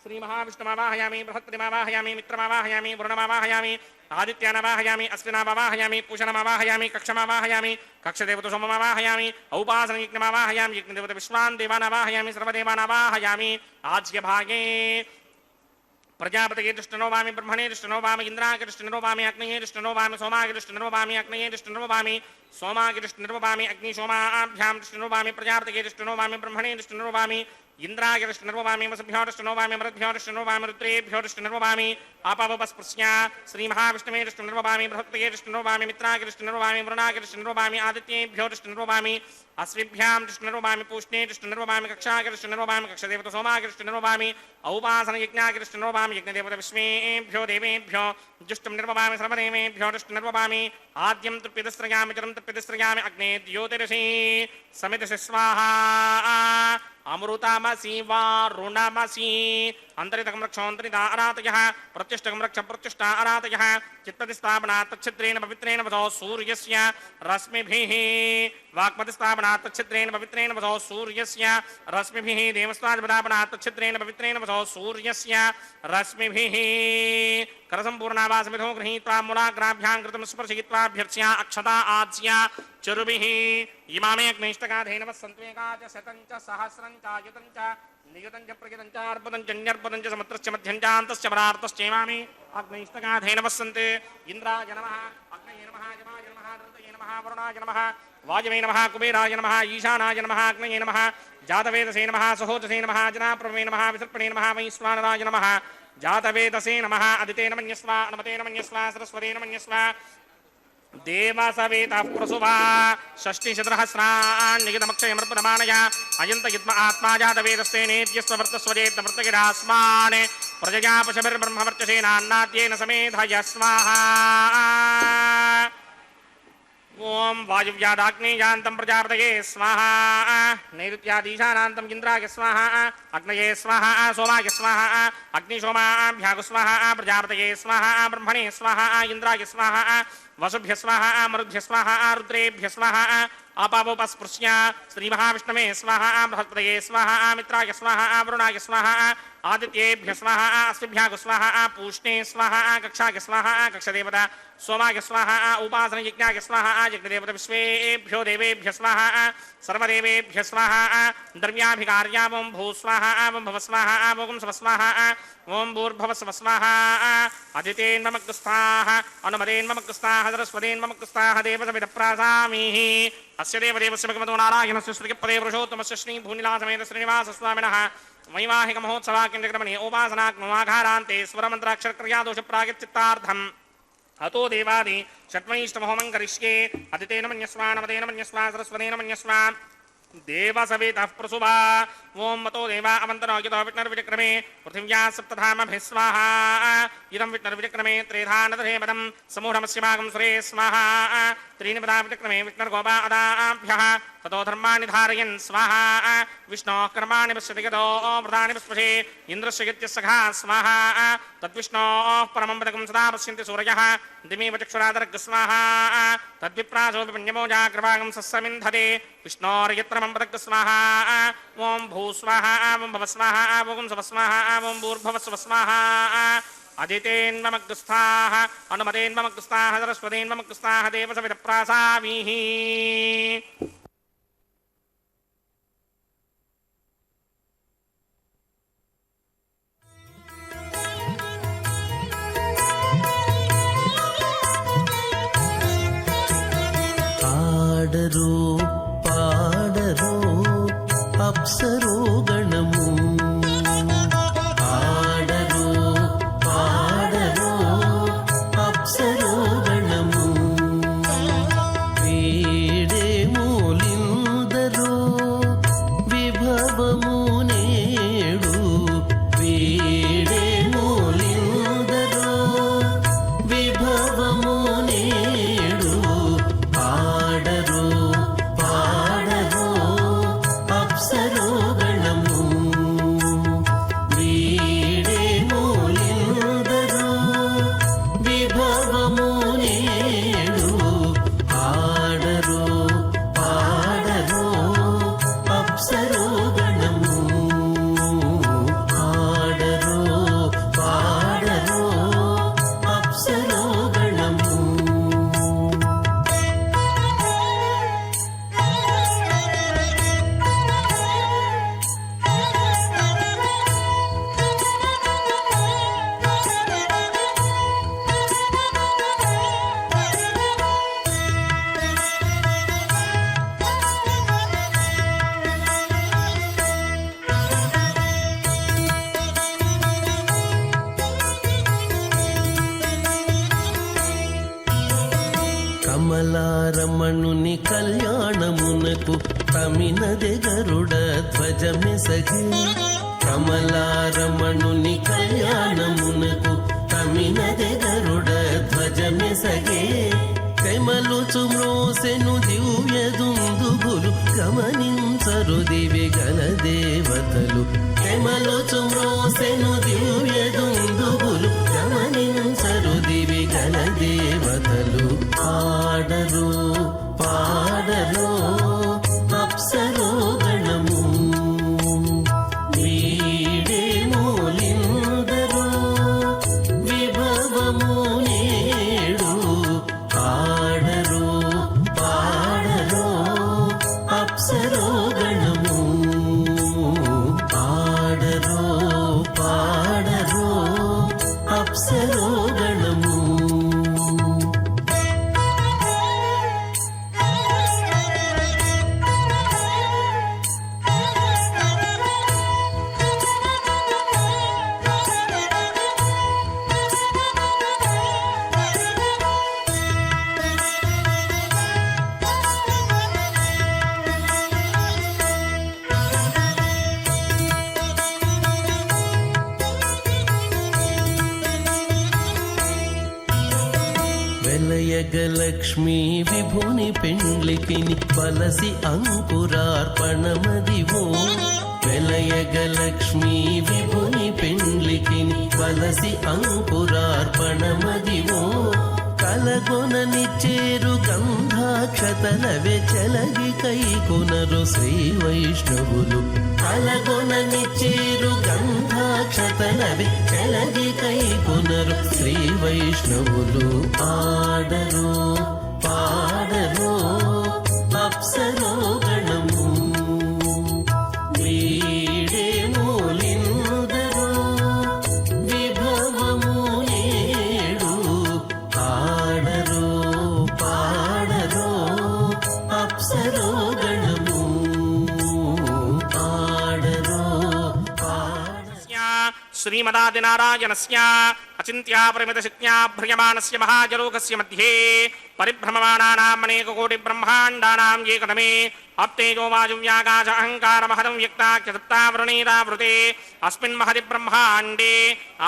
శ్రీమహావిష్ణుమావాహయామి బృహత్పతిమావాహయామి మిత్రమావాహయామి వరుణమావాహయామి ఆదిత్యానవాహయామి అశ్వినావాహయామి పూషణమావాహయామి కక్షమావాహయామి కక్షదేవత సోమమావాహయామి ఔపాసనయజ్ఞమావాహయామి యజ్ఞదేవత విశ్వాన్ దేవానావాహయామి సర్వదేవానావాహయామి ఆజ్యభాగే ప్రజాపతికి దృష్టినోవామి బ్రహ్మణే దృష్టినోవామి ఇంద్రాకి దృష్టినోవామి అగ్నయే దృష్టినోవామి సోమాకి దృష్టినోవామి అగ్నయే దృష్టినోవామి సోమాకి దృష్టినోవామి అగ్ని సోమాభ్యాం దృష్టినోవామి ప్రజాపతికి దృష్టినోవామి బ్రహ్మణే దృష్టినోవామి ఇంద్రాకి దృష్టినోవామి వసుభ్యో దృష్టినోవామి మరుద్భ్యో దృష్టినోవామి రుద్రేభ్యో దృష్టినోవామి ఆపావపస్పృశ్య శ్రీమహావిష్ణువే దృష్టినోవామి బృహత్పతే దృష్టినోవామి మిత్రాకి దృష్టినోవామి వరుణాకి దృష్టినోవామి ఆదిత్యేభ్యో దృష్టినోవామి అశ్విభ్యాం దృష్టినోవామి పూష్ణే దృష్టినోవామి కక్షాకి దృష్టినోవామి కక్షదేవత సోమాకి దృష్టినోవామి ఔపాసనయజ్ఞాకి దృష్టినోవామి యజ్ఞదేవత విశ్వేభ్యో దేవేభ్యో जुष्टं निर्वपामि सर्वदेवेभ्यो दुष्टं निर्वपामि आद्यं तृप्यतिस्रयामि चरं तृप्यतिस्रयामि अग्ने द्योतिरसि समितिषि स्वाहा अमृतामसि वारुणमसि अन्तरितकं रक्षोऽन्तरिता अरातयः प्रत्युष्टकं रक्ष प्रत्युष्टा अरातयः चित्ततिस्थापनात् तच्छिद्रेण पवित्रेण वसो सूर्यस्य रश्मिभिः वाक्पतिस्थापनात् तच्छिद्रेण पवित्रेण वसो सूर्यस्य रश्मिभिः देवस्वादिपदापनात् तच्छिद्रेण पवित्रेण वसो सूर्यस्य रश्मिभिः करसम्पूर्णावासमिधो गृहीत्वा मूलाग्राभ्यां कृतं स्पर्शयित्वाभ्यर्च्या अक्षता आज्या चरुभिः इमामे अग्निष्टकाधेन वसन्त्वेका च शतं च सहस्रं च युतं च नियुतं च प्रयुतं च अर्पदं च न्यर्पदं च समुद्रस्य मध्यं च अन्तश्च परार्तश्च इमामे अग्निष्टकाधेन वसन्ते इन्द्राय नमः अग्नये नमः यमाय नमः ऋतये नमः वरुणाय नमः वायवे नमः कुबेराय नमः ईशानाय नमः अग्नये नमः जातवेदसे नमः सहोदसे नमः जनाप्रभवे नमः विसर्पणे नमः वैश्वानराय नमः जातवेदसे नमः अदितेन मन्यस्व अनुमतेन मन्यस्व सरस्वतेन मन्यस्व देवासवेतः प्रसुभा षष्टिशतसहस्रान् निगितमक्षयमर्पणमानय अयन्त युद्म आत्मा जातवेदस्ते नेत्यस्ववर्तस्वजेत्तवर्तगिरास्मान् प्रजया पशुभिर्ब्रह्मवर्चसेनान्नाद्येन समेधय स्वाहा ओम वायुव्यादाग्नेयान्तं प्रजापतये स्वाहा नैऋत्यादीशानान्तं इन्द्राय स्वाहा अग्नये स्वाहा सोमाय स्वाहा अग्निशोमाभ्यागु स्वाहा प्रजापतये स्वाहा ब्रह्मणे स्वाहा इन्द्राय स्वाहा वसुभ्य स्वाहा मरुभ्य स्वाहा रुद्रेभ्य स्वाहा अपावोपस्पृश्य श्रीमहाविष्णवे स्वाहा बृहस्पतये स्वाहा मित्राय स्वाहा वरुणाय स्वाहा आदित्येभ्य स्वाहा अस्मिभ्यागु स्वाहा पूष्णे स्वाहा कक्षाय स्वाहा कक्षदेवता सोमाय स्वाहा उपासन यज्ञाय स्वाहा यज्ञदेवता विश्वेभ्यो देवेभ्य स्वाहा सर्वदेवेभ्य स्वाहा द्रव्याभिकार्या ओं भू स्वाहा ओं भव स्वाहा ओं स्व स्वाहा ओं भूर्भव स्व स्वाहा अदितेन्ममग्स्ताः अनुमतेन्ममग्स्ताः सरस्वतेन्ममग्स्ताः देवसमिदप्रासामीः अस्य देवदेवस्य भगवतो नारायणस्य श्रीपदे पुरुषोत्तमस्य श्रीभूनिलासमेत श्रीनिवासस्वामिनः वैवाहिक महोत्सवाकिन्द्रक्रमणे उपासनात्मवाघारान्ते स्वरमन्त्राक्षरक्रियादोषप्रागचित्तार्थम् अतो देवादि षट्वैष्णवहोमं करिष्ये अदितेन मन्यस्वा नमतेन मन्यस्वा सरस्वतेन मन्यस्वा देवसवेतः प्रसुभा ओं मतो देवा अवन्तनो यतो विष्णुर्विचक्रमे पृथिव्या सप्तधामभिः स्वाहा इदं विष्णुर्विचक्रमे त्रेधानदधेमदं समूढमस्य भागं सुरे स्वाहा त्रीणि पदा विचक्रमे विष्णुर्गोपा अदाभ्यः ततो धर्माणि धारयन् स्वाहा विष्णोः कर्माणि पश्यति यतो व्रतानि पश्पशे इन्द्रस्य यज्ञस्सखा स्वाहा तद्विष्णोः परमं पदकं सदा पश्यन्ति सूरयः दिमेव चक्षुरादर्ग स्वाहा तद्विप्रासो विपण्यमो जाग्रभागं सस्समिन्धते विष्णोर्यत्रमं पदक स्वाहा ओं भू स्वाहा ओं भव स्वाहा ओं स्व स्वाहा ओं भूर्भव स्व स्वाहा अदितेन्ममग्स्ताः अनुमतेन्ममग्स्ताः सरस्वतेन्ममग्स्ताः देवसविदप्रासामीः
ఆడరో పాడరో అప్సరో గణము ఆడరో పాడరో అప్సరో గణము వేడే మూలిందరో విభవము నేడు వేడే మూలిందరో విభవము నేడు ఆడరో పాడరో అప్సరో గణము వీడే మూలిందరో విభవము నేడు ఆడరో పాడరో అప్సరో గణము ఆడరో పాడరో అప్సరో గణము కమలారమణుని కళ్యాణమునకు తమినదె గరుడ ధ్వజమెసగి కమలారమణుని కళ్యాణమునకు తమి తమినదె గరుడ ధ్వజమెసగే కమలుచు మ్రోసెను దివ్య దుందుబులు గమనించరు దివి గల దేవతలు కమలుచు మ్రోసెను దివ్య దుందుబులు గమనించరు దివి గల దేవతలు పాడరు పాడరు అప్సరో గణము వీడే మూలిందరు విభవము నేడు పాడరు పాడరు అప్సరో గణము పాడరు పాడరు అప్సరో గణము వెలయగలక్ష్మీ విభుని పెండ్లికిని పలసి అంకురార్పణమదివో వెలయగలక్ష్మీ విభుని పెండ్లికిని పలసి అంకురార్పణమదివో కలగొనని చేరు గంధాక్షతలవే చెలగి కైకొనరు శ్రీ వైష్ణవులు కలగొనని చేరు గంధాక్షతలవే చెలగి కైకొనరు శ్రీ వైష్ణవులు పాడరు పాడరు అప్సరో గణము వీడే మూలిందరు విభవము నేడు పాడరు పాడరు అప్సరో గణము పాడరు
శ్రీమదాదినారాయణస్య అచింత్యా పరిమితశక్త్యా భ్రియమాణస్య మహాజలోకస్య మధ్యే పరిభ్రమమాణానాం అనేకకోటి బ్రహ్మాండానాం ఏకదమే అప్తేజో వాయువ్యాకాశ అహంకార మహదం వ్యక్తాఖ్యసప్తావృణీరావృతే అస్మిన్ మహది బ్రహ్మాండే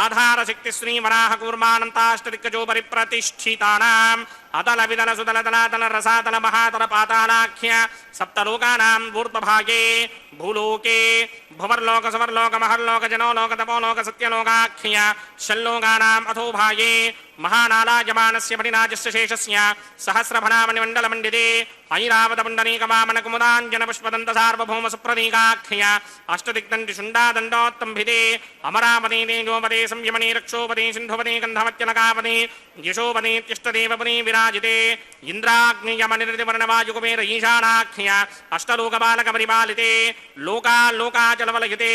ఆధారశక్తి శ్రీవరాహ కూర్మానంతాష్టదిక్కజో పరిప్రతిష్ఠితానాం అతల విదల సుదల తలాతల రసాతల మహాతల పాతాళాఖ్య సప్తలోకానాం ఊర్ధ్వభాగే భూలోకే భువర్లోక సువర్లోక మహర్లోక జనోలోక తపోలోక సత్యలోకాఖ్య షల్లోకానాం అథోభాగే మహానాలాయమానస్య పరినాజస్య శేషస్య సహస్రఫలామణిమండలమండితే ఐరావతపుండరీకవామనకుముదాంజన పుష్పదంత సార్వభౌమ సుప్రదీకాఖ్య అష్టదిగ్దండి శుండాదండోత్తంభితే అమరావతి తేజోపదే సంయమనీ రక్షోపదే సింధుపదే గంధమత్యనకాపదే యశోపదేత్యష్టదేవపదే విరాజితే ఇంద్రాగ్నియమనిర్దివర్ణవాయుకుమేర ఈశానాఖ్య అష్టలోకపాలక పరిపాలితే లోకాల్లోకాచలవలయతే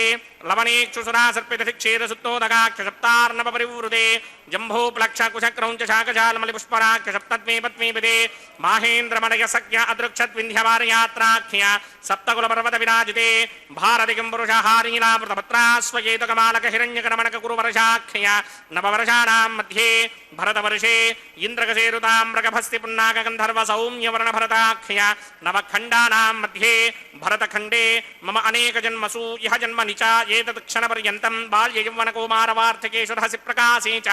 లవణేక్షుసురా సర్పితక్షేరసుత్తోదగాఖ్య సప్తార్ణవ పరివృతే జంభోప్లక్ష కుశక్రౌంచ శాకశాలమలి పుష్పరాఖ్య సప్తత్వే పత్మీపదే మాహేంద్రమణయ సఖ్య అదృక్షద్వింధ్యవారయాత్రాఖ్య సప్తకుల పర్వత విరాజితే భారతికం పురుషహారీనామృతపత్రాస్వయేతకమాలక హిరణ్యకరమణక కురువర్షాఖ్య నవవర్షాణాం మధ్యే భరతవర్షే ఇంద్రకసేరుతామ్రకభస్తి పున్నాక గంధర్వ సౌమ్యవర్ణ భరతాఖ్య నవఖండానాం మధ్యే భరతఖండే మమ అనేక జన్మసు ఇహ జన్మని చ ఏతత్ క్షణపర్యంతం బాల్య యౌవన కౌమారవార్ధకేషు రహసి ప్రకాశే చ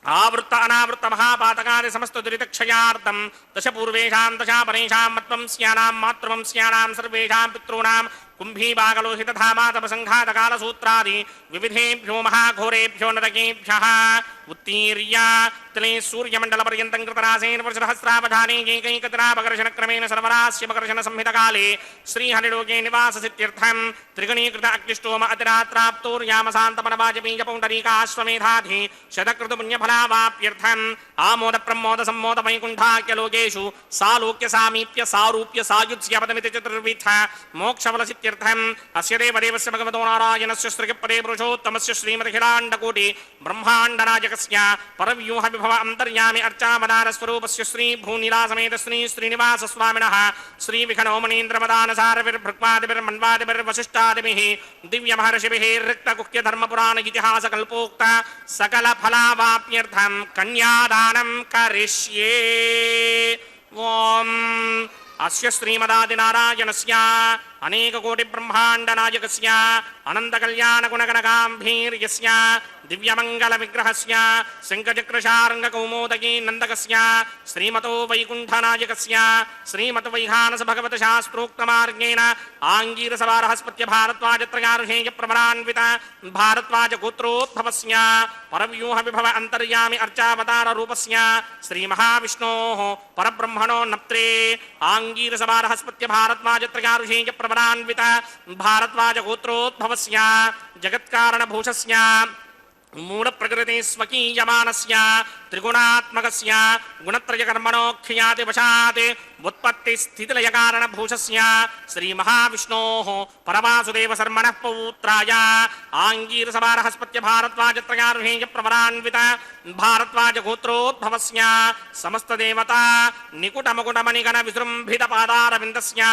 ఆవృత్త అనావృత్త మహాపాతకాది సమస్త దురితక్షయార్థం దశ పూర్వేషాం దశాపరేషాం మత్వంస్యానాం మాతృవంస్యానాం సర్వేషాం పితॄణాం కుంభీబాగలోహితధామాతపసంఘాతకాలసూత్రాది వివిధేభ్యో మహాఘోరేభ్యో నరకేభ్యః ఉత్తీర్య తలే సూర్యమండలపర్యంతం కృతరాసేన పురుషసహస్రావధానే ఏకైకతరాపకర్షణక్రమేణ సర్వరాస్యపకర్షణ సంహితకాలే శ్రీహరిలోకే నివాససిత్యర్థం త్రిగణీకృత అగ్నిష్టోమ అతిరాత్రాప్తోర్యామశాంతపనవాజపీజపౌండరీకాశ్వమేధాధి శతకృతపుణ్యఫలావాప్యర్థం ఆమోద ప్రమోద సమ్మోద వైకుంఠాఖ్యలోకేషు సాలోక్య సామీప్య సారూప్య సాయుధ్యపదమితి చతుర్విధ మోక్షఫలసిత్యర్థం అస్య దేవదేవస్య భగవతో నారాయణస్య శ్రీపదే పురుషోత్తమస్య శ్రీమదఖిలాండకోటి బ్రహ్మాండనాయకస్య పరవ్యూహ విభవ అంతర్యామి అర్చావదాన స్వరూపస్య శ్రీ భూనిలాసమేత శ్రీ శ్రీనివాస స్వామినః శ్రీ విఖనోమనీంద్రమదానసారవిర్భృక్మాదిభిర్మన్వాదిభిర్వశిష్టాదిభిః దివ్య మహర్షిభిః రిక్త గుహ్య ధర్మ పురాణ ఇతిహాస కల్పోక్త సకల ఫలావాప్యర్థం కన్యాదానం కరిష్యే ఓం అస్య శ్రీమదాదినారాయణస్య అనేకకోటి బ్రహ్మాండనాయకస్య అనంతకళ్యాణగుణగణగాంభీర్యస్య దివ్యమంగళవిగ్రహస్య శంఖచక్రశార్ంగకౌమోదకీ నందకస్య శ్రీమతో వైకుంఠనాయకస్య శ్రీమత వైఖానస భగవత శాస్త్రోక్తమార్గేణ ఆంగీరసవారహస్పత్య భారద్వాజత్రయార్హేయ ప్రవరాన్విత భారద్వాజ గోత్రోద్భవస్య పరవ్యూహ విభవ అంతర్యామి అర్చావతార రూపస్య శ్రీమహావిష్ణోః పరబ్రహ్మణో నప్త్రే ఆంగీరసవారహస్పత్య భారద్వాజత్రయార్హేయ ప్రవరాన్విత భారద్వాజ గోత్రోద్భవస్య జగత్కారణభూషస్య మూల ప్రకృతి స్వకీయమానస్య త్రిగుణాత్మకస్య గుణత్రయకర్మణోఖ్యాతి వశాత్ ఉత్పత్తి స్థితిలయ కారణభూషస్య శ్రీ మహావిష్ణోః పరమాసుదేవ శర్మణః పౌత్రాయ ఆంగీరసవారహస్పత్య భారద్వాజత్రయార్హేయ ప్రవరాన్విత భారద్వాజ గోత్రోద్భవస్య సమస్తదేవతా నికుటమకుటమణిగణ విజృంభిత పాదారవిందస్య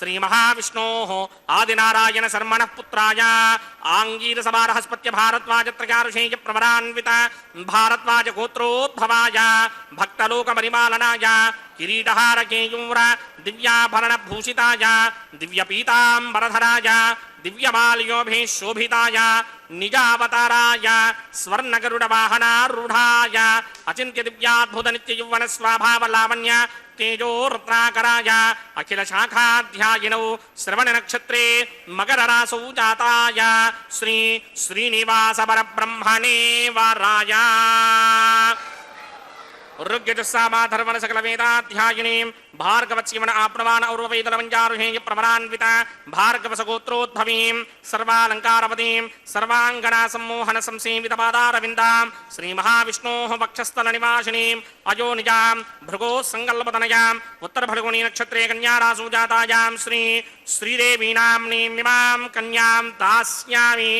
శ్రీ మహావిష్ణోః ఆదినారాయణ శర్మణః పుత్రాయ ఆంగీరసవారహస్పత్య భారద్వాజత్రయార్హేయ ప్రవరాన్విత భారద్వాజ గోత్రోద్భవాయ భక్తలోకమరిమాలనాయ కిరీటహారకేయూర దివ్యాభరణభూషితాయ దివ్యపీతాంబరధరాయ దివ్యమాల్యోభిः శోభితాయ నిజావతారాయ స్వర్ణగరుడవాహనారూఢాయ అచింత్య దివ్యాద్భుత నిత్యయౌవన స్వభావలావణ్య తేజో రత్నాకరాయ అఖిల శాఖాధ్యాయినౌ శ్రవణ నక్షత్రే మకర రాసౌ జాతాయ శ్రీ శ్రీనివాస పరబ్రహ్మణే వరాయ ఋగ్యజస్సామాధర్వణ సకల వేదాధ్యాయినీం భార్గవత్సీవన ఆప్నవాన ఔర్వవేదలవంజారుహేయ ప్రవరాన్విత భార్గవసగోత్రోద్భవీం సర్వాలంకారవతీం సర్వాంగనా సమ్మోహన సంసేవిత పాదారవిందాం శ్రీమహావిష్ణోః వక్షస్థల నివాసినీం అజో నిజాం భృగో సంకల్పతనయాం ఉత్తరభృగుణీ నక్షత్రే కన్యారాసూ జాతాయాం శ్రీ శ్రీదేవీనామ్నీం నిమాం కన్యాం దాస్యామి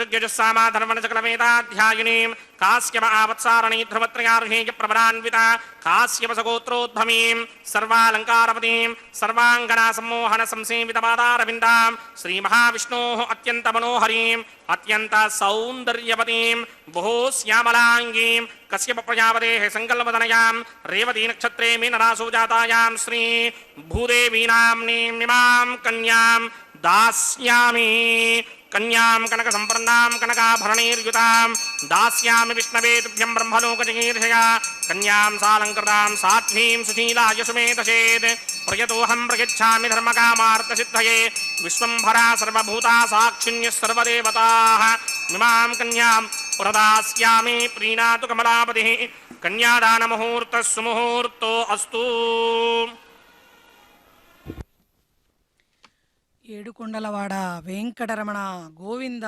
ఋగ్యజస్సామాధర్వణ సకల వేదాధ్యాయినీం కాశ్యప ఆవత్సారణీ ధ్రువత్రయార్హేయ ప్రవరాన్విత కాశ్యపసగోత్రోద్భవీం సర్వాలంకారవతీం సర్వాంగనా సమ్మోహన సంసేవిత పాదారవిందాం శ్రీమహావిష్ణోః అత్యంత మనోహరీం అత్యంత సౌందర్యవతీం బహో శ్యామలాంగీం కశ్యప ప్రజాపతేః సంకల్పతనయాం రేవతీ నక్షత్రే మీనరాసూ జాతాయాం శ్రీ భూదేవీనామ్నీం నిమాం కన్యాం దాస్యామి కన్యాం కనక సంపన్నాం కనకాభరణైర్యుతాం దాస్యామి విష్ణవే తుభ్యం బ్రహ్మలోకజగీర్షయా కన్యాం సాలంకృతాం సాధ్వీం సుశీలాయ సుమేధసేత్ ప్రయతోహం ప్రయచ్ఛామి ధర్మకామార్థసిద్ధయే విశ్వంభరా సర్వభూతా సాక్షిణ్యः సర్వదేవతాః మిమాం కన్యాం ప్రదాస్యామి ప్రీణాతు కమలాపతిః కన్యాదానముహూర్తः సుముహూర్తో అస్తు.
ఏడుకొండలవాడ వెంకటరమణ గోవింద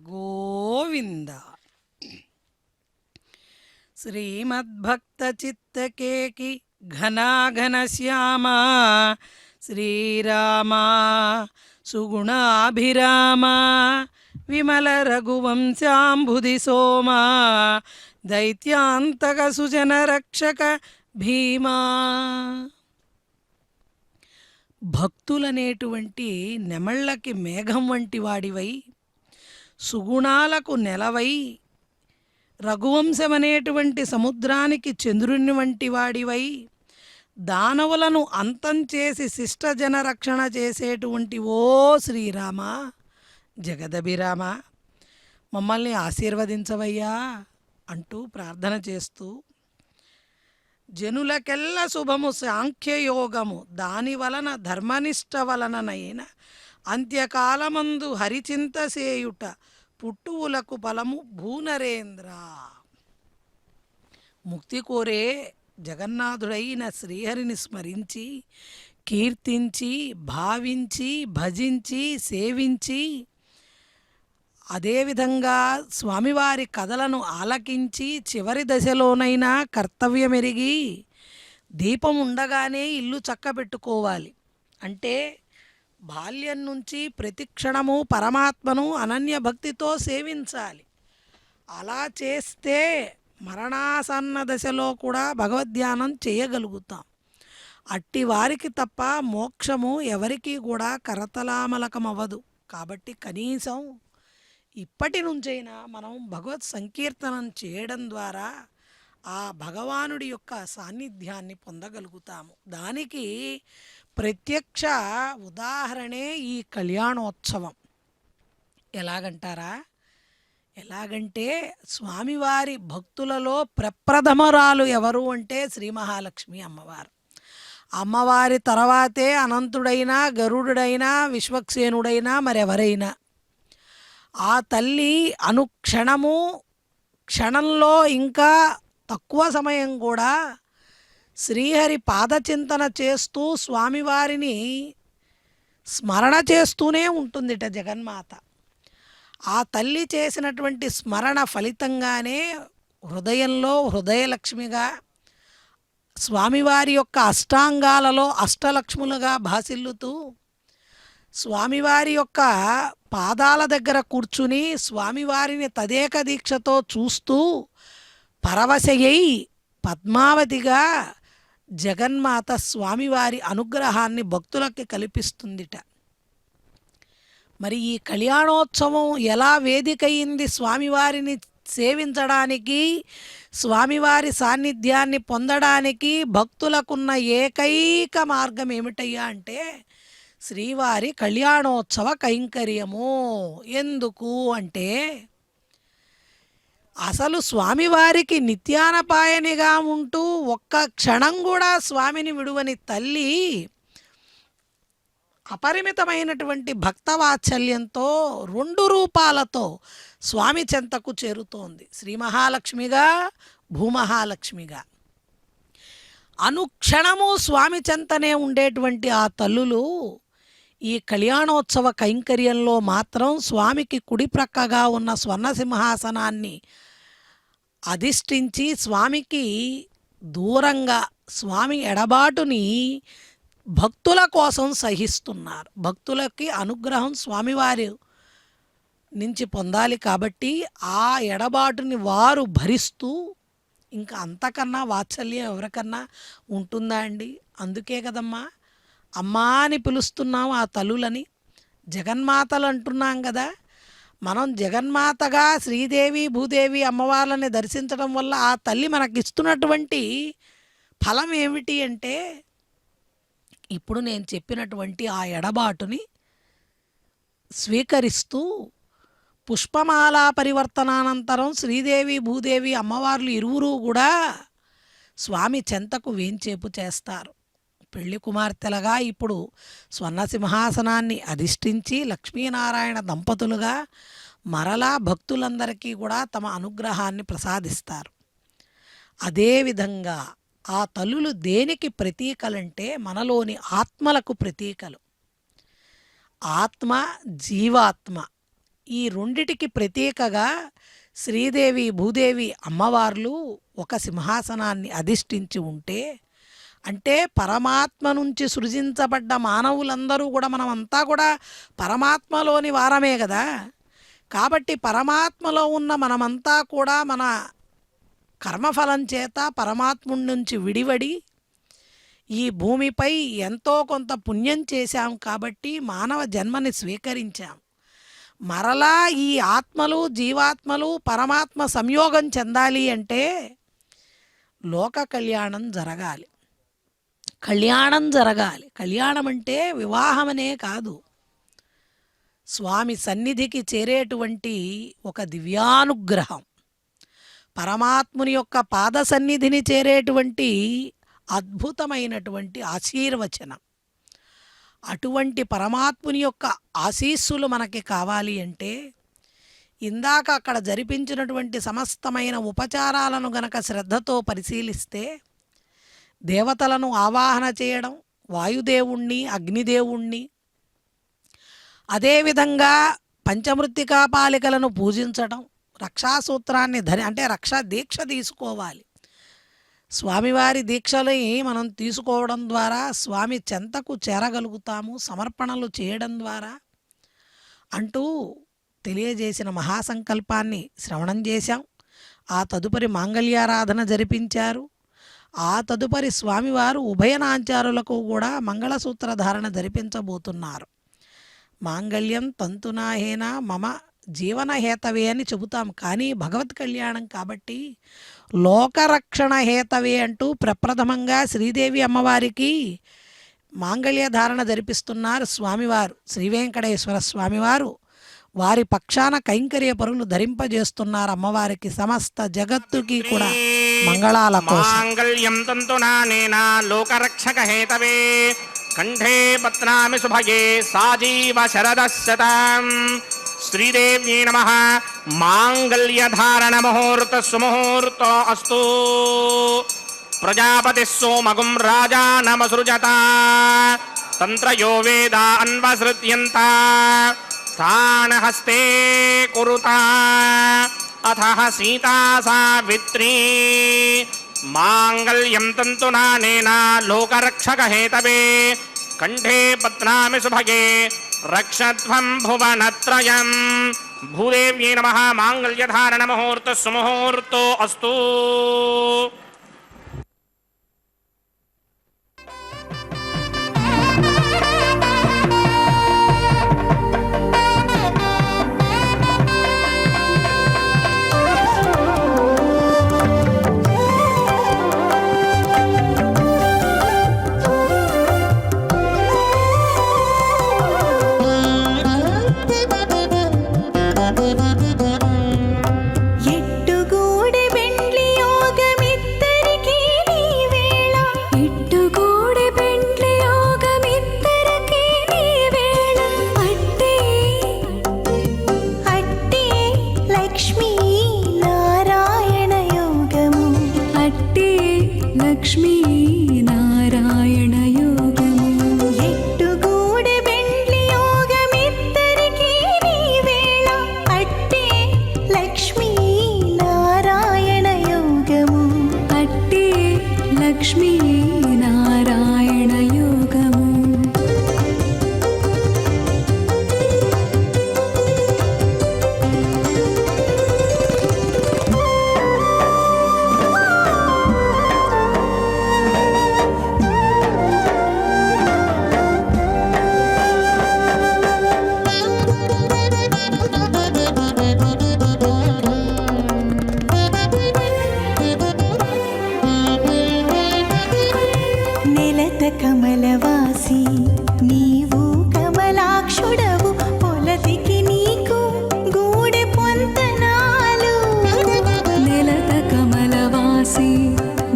గోవింద. శ్రీమద్భక్త చిత్తకేకి ఘనాఘన శ్యామ శ్రీరామ సుగుణాభిరామ విమల రఘువంశాంబుధి సోమ దైత్యాంతక సుజన రక్షక భీమా. భక్తులనేటువంటి నెమళ్ళకి మేఘం వంటి వాడివై, సుగుణాలకు నెలవై, రఘువంశమనేటువంటి సముద్రానికి చంద్రుని వంటి వాడివై, దానవులను అంతం చేసి శిష్టజన రక్షణ చేసేటువంటి ఓ శ్రీరామ జగదభిరామ మమ్మల్ని ఆశీర్వదించవయ్యా అంటూ ప్రార్థన చేస్తూ, జనులకెల్ల శుభము సాంఖ్యయోగము దాని వలన ధర్మనిష్ట వలననైన అంత్యకాలమందు హరిచింత సేయుట పుట్టువులకు ఫలము భూనరేంద్ర. ముక్తి కోరే జగన్నాథుడైన శ్రీహరిని స్మరించి, కీర్తించి, భావించి, భజించి, సేవించి, అదేవిధంగా స్వామివారి కథలను ఆలకించి చివరి దశలోనైనా కర్తవ్యమెరిగి దీపం ఉండగానే ఇల్లు చక్కబెట్టుకోవాలి. అంటే బాల్యం నుంచి ప్రతి క్షణము పరమాత్మను అనన్య భక్తితో సేవించాలి. అలా చేస్తే మరణాసన్న దశలో కూడా భగవద్ధ్యానం చేయగలుగుతాం. అట్టి వారికి తప్ప మోక్షము ఎవరికీ కూడా కరతలామలకం అవ్వదు. కాబట్టి కనీసం ఇప్పటి నుంచైనా మనం భగవత్ సంకీర్తనం చేయడం ద్వారా ఆ భగవానుడి యొక్క సాన్నిధ్యాన్ని పొందగలుగుతాము. దానికి ప్రత్యక్ష ఉదాహరణే ఈ కళ్యాణోత్సవం. ఎలాగంటారా? ఎలాగంటే స్వామివారి భక్తులలో ప్రప్రథమరాలు ఎవరు అంటే శ్రీ మహాలక్ష్మి అమ్మవారు. అమ్మవారి తర్వాతే అనంతుడైనా, గరుడుడైనా, విశ్వక్సేనుడైనా, మరెవరైనా. ఆ తల్లి అనుక్షణము, క్షణంలో ఇంకా తక్కువ సమయం కూడా శ్రీహరి పాదచింతన చేస్తూ స్వామివారిని స్మరణ చేస్తూనే ఉంటుందిట జగన్మాత. ఆ తల్లి చేసినటువంటి స్మరణ ఫలితంగానే హృదయంలో హృదయలక్ష్మిగా, స్వామివారి యొక్క అష్టాంగాలలో అష్టలక్ష్ములుగా భాసిల్లుతూ, స్వామివారి యొక్క పాదాల దగ్గర కూర్చుని స్వామివారిని తదేక దీక్షతో చూస్తూ పరవశయ్యై పద్మావతిగా జగన్మాత స్వామివారి అనుగ్రహాన్ని భక్తులకి కల్పిస్తుందిట. మరి ఈ కళ్యాణోత్సవం ఎలా వేదికయింది స్వామివారిని సేవించడానికి, స్వామివారి సాన్నిధ్యాన్ని పొందడానికి భక్తులకున్న ఏకైక మార్గం ఏమిటయ్యా అంటే శ్రీవారి కళ్యాణోత్సవ కైంకర్యము. ఎందుకు అంటే అసలు స్వామివారికి నిత్యానపాయనిగా ఉంటూ ఒక్క క్షణం కూడా స్వామిని విడువని తల్లి అపరిమితమైనటువంటి భక్తవాత్సల్యంతో 2 రూపాలతో స్వామి చెంతకు చేరుతోంది. శ్రీ మహాలక్ష్మిగా, భూమహాలక్ష్మిగా. అనుక్షణము స్వామి చెంతనే ఉండేటువంటి ఆ తల్లులు ఈ కళ్యాణోత్సవ కైంకర్యంలో మాత్రం స్వామికి కుడి ప్రక్కగా ఉన్న స్వర్ణ సింహాసనాన్ని అధిష్ఠించి స్వామికి దూరంగా స్వామి ఎడబాటుని భక్తుల కోసం సహిస్తున్నారు. భక్తులకి అనుగ్రహం స్వామివారి నుంచి పొందాలి కాబట్టి ఆ ఎడబాటుని వారు భరిస్తూ, ఇంకా అంతకన్నా వాత్సల్యం ఎవరికన్నా ఉంటుందా అండి? అందుకే కదమ్మా అమ్మా అని పిలుస్తున్నాం ఆ తల్లులని, జగన్మాతలు అంటున్నాం కదా. మనం జగన్మాతగా శ్రీదేవి భూదేవి అమ్మవార్లని దర్శించడం వల్ల ఆ తల్లి మనకిస్తున్నటువంటి ఫలం ఏమిటి అంటే ఇప్పుడు నేను చెప్పినటువంటి ఆ ఎడబాటుని స్వీకరిస్తూ పుష్పమాలా పరివర్తనానంతరం శ్రీదేవి భూదేవి అమ్మవార్లు ఇరువురు కూడా స్వామి చెంతకు వేంచేపు చేస్తారు. పెళ్లి కుమార్తెలుగా ఇప్పుడు స్వర్ణ సింహాసనాన్ని అధిష్ఠించి లక్ష్మీనారాయణ దంపతులుగా మరలా భక్తులందరికీ కూడా తమ అనుగ్రహాన్ని ప్రసాదిస్తారు. అదేవిధంగా ఆ తల్లులు దేనికి ప్రతీకలంటే మనలోని ఆత్మలకు ప్రతీకలు. ఆత్మ, జీవాత్మ, ఈ రెండిటికి ప్రతీకగా శ్రీదేవి భూదేవి అమ్మవార్లు ఒక సింహాసనాన్ని అధిష్ఠించి ఉంటే, అంటే పరమాత్మ నుంచి సృజించబడ్డ మానవులందరూ కూడా మనమంతా కూడా పరమాత్మలోని వారమే కదా. కాబట్టి పరమాత్మలో ఉన్న మనమంతా కూడా మన కర్మఫలం చేత పరమాత్ముడి నుంచి విడివడి ఈ భూమిపై ఎంతో కొంత పుణ్యం చేశాం కాబట్టి మానవ జన్మని స్వీకరించాం. మరలా ఈ ఆత్మలు జీవాత్మలు పరమాత్మ సంయోగం చెందాలి అంటే లోక కళ్యాణం జరగాలి. కళ్యాణం జరగాలి. కళ్యాణం అంటే వివాహమనే కాదు, స్వామి సన్నిధికి చేరేటువంటి ఒక దివ్యానుగ్రహం, పరమాత్ముని యొక్క పాద సన్నిధిని చేరేటువంటి అద్భుతమైనటువంటి ఆశీర్వచనం. అటువంటి పరమాత్ముని యొక్క ఆశీస్సులు మనకి కావాలి అంటే ఇందాక అక్కడ జరిపించినటువంటి సమస్తమైన ఉపచారాలను గనక శ్రద్ధతో పరిశీలిస్తే దేవతలను ఆవాహన చేయడం, వాయుదేవుణ్ణి, అగ్నిదేవుణ్ణి, అదేవిధంగా పంచమృత్తికా పాలికలను పూజించడం, రక్షాసూత్రాన్ని అంటే రక్షా దీక్ష తీసుకోవాలి. స్వామివారి దీక్షని మనం తీసుకోవడం ద్వారా స్వామి చెంతకు చేరగలుగుతాము, సమర్పణలు చేయడం ద్వారా అంటూ తెలియజేసిన మహాసంకల్పాన్ని శ్రవణం చేశాం. ఆ తదుపరి మాంగళ్యారాధన జరిపించారు. ఆ తదుపరి స్వామివారు ఉభయనాంచారులకు కూడా మంగళసూత్ర ధారణ జరిపించబోతున్నారు. మాంగళ్యం తంతునాహేన మమ జీవనహేతవే అని చెబుతాం. కానీ భగవత్ కళ్యాణం కాబట్టి లోకరక్షణ హేతవే అంటూ ప్రప్రథమంగా శ్రీదేవి అమ్మవారికి మాంగళ్య ధారణ జరిపిస్తున్నారు స్వామివారు. శ్రీ వెంకటేశ్వర స్వామివారు వారి పక్షాన కైంకర్య పరులు ధరింపజేస్తున్నారు అమ్మవారికి, సమస్త జగత్తుకి కూడా మంగళాల కోసం.
మాంగళ్యం తంతునానేన లోకరక్షక హేతవే కంఠే పత్నామి సుభగే సాజీవ శరదశతం. శ్రీదేవ్యై నమః. మాంగళ్యధారణ ముహూర్త సుముహూర్తో అస్తు. ప్రజాపతి సోమగుం రాజానమసృజత తంత్రయో వేద అన్వసృత్యంత తాన్ హస్తే కురుత అథ సీతా సావిత్రీ. మాంగళ్యం తంతునానేన లోకరక్షక హేతవే కంఠే పత్నామి సుభగే రక్షధ్వం భువనత్రయం. భూదేవ్యై నమః. మాంగళ్యధారణ ముహూర్త సుముహూర్తో అస్తు.
ఎట్టుగూడి బెండ్లి యోగమిద్దరికీ నీ వేళ. ఎట్టుగూడి బెండ్లి యోగమిద్దరికీ నీ వేళ. అట్టే అట్టే లక్ష్మీ నారాయణ యోగము. అట్టే లక్ష్మీ నారాయణ యోగము. ఎట్టుగూడి బెండ్లి యోగమిద్దరికీ నీ వేళ. అట్టే లక్ష్మీ నారాయణ యోగము. అట్టే లక్ష్మీ నారాయణ యోగము. నెలత కమలవాసి నీవు కమలాక్షుడవు. పొలతికి నీకు గూడె పొంతనాలు. నెలత కమలవాసి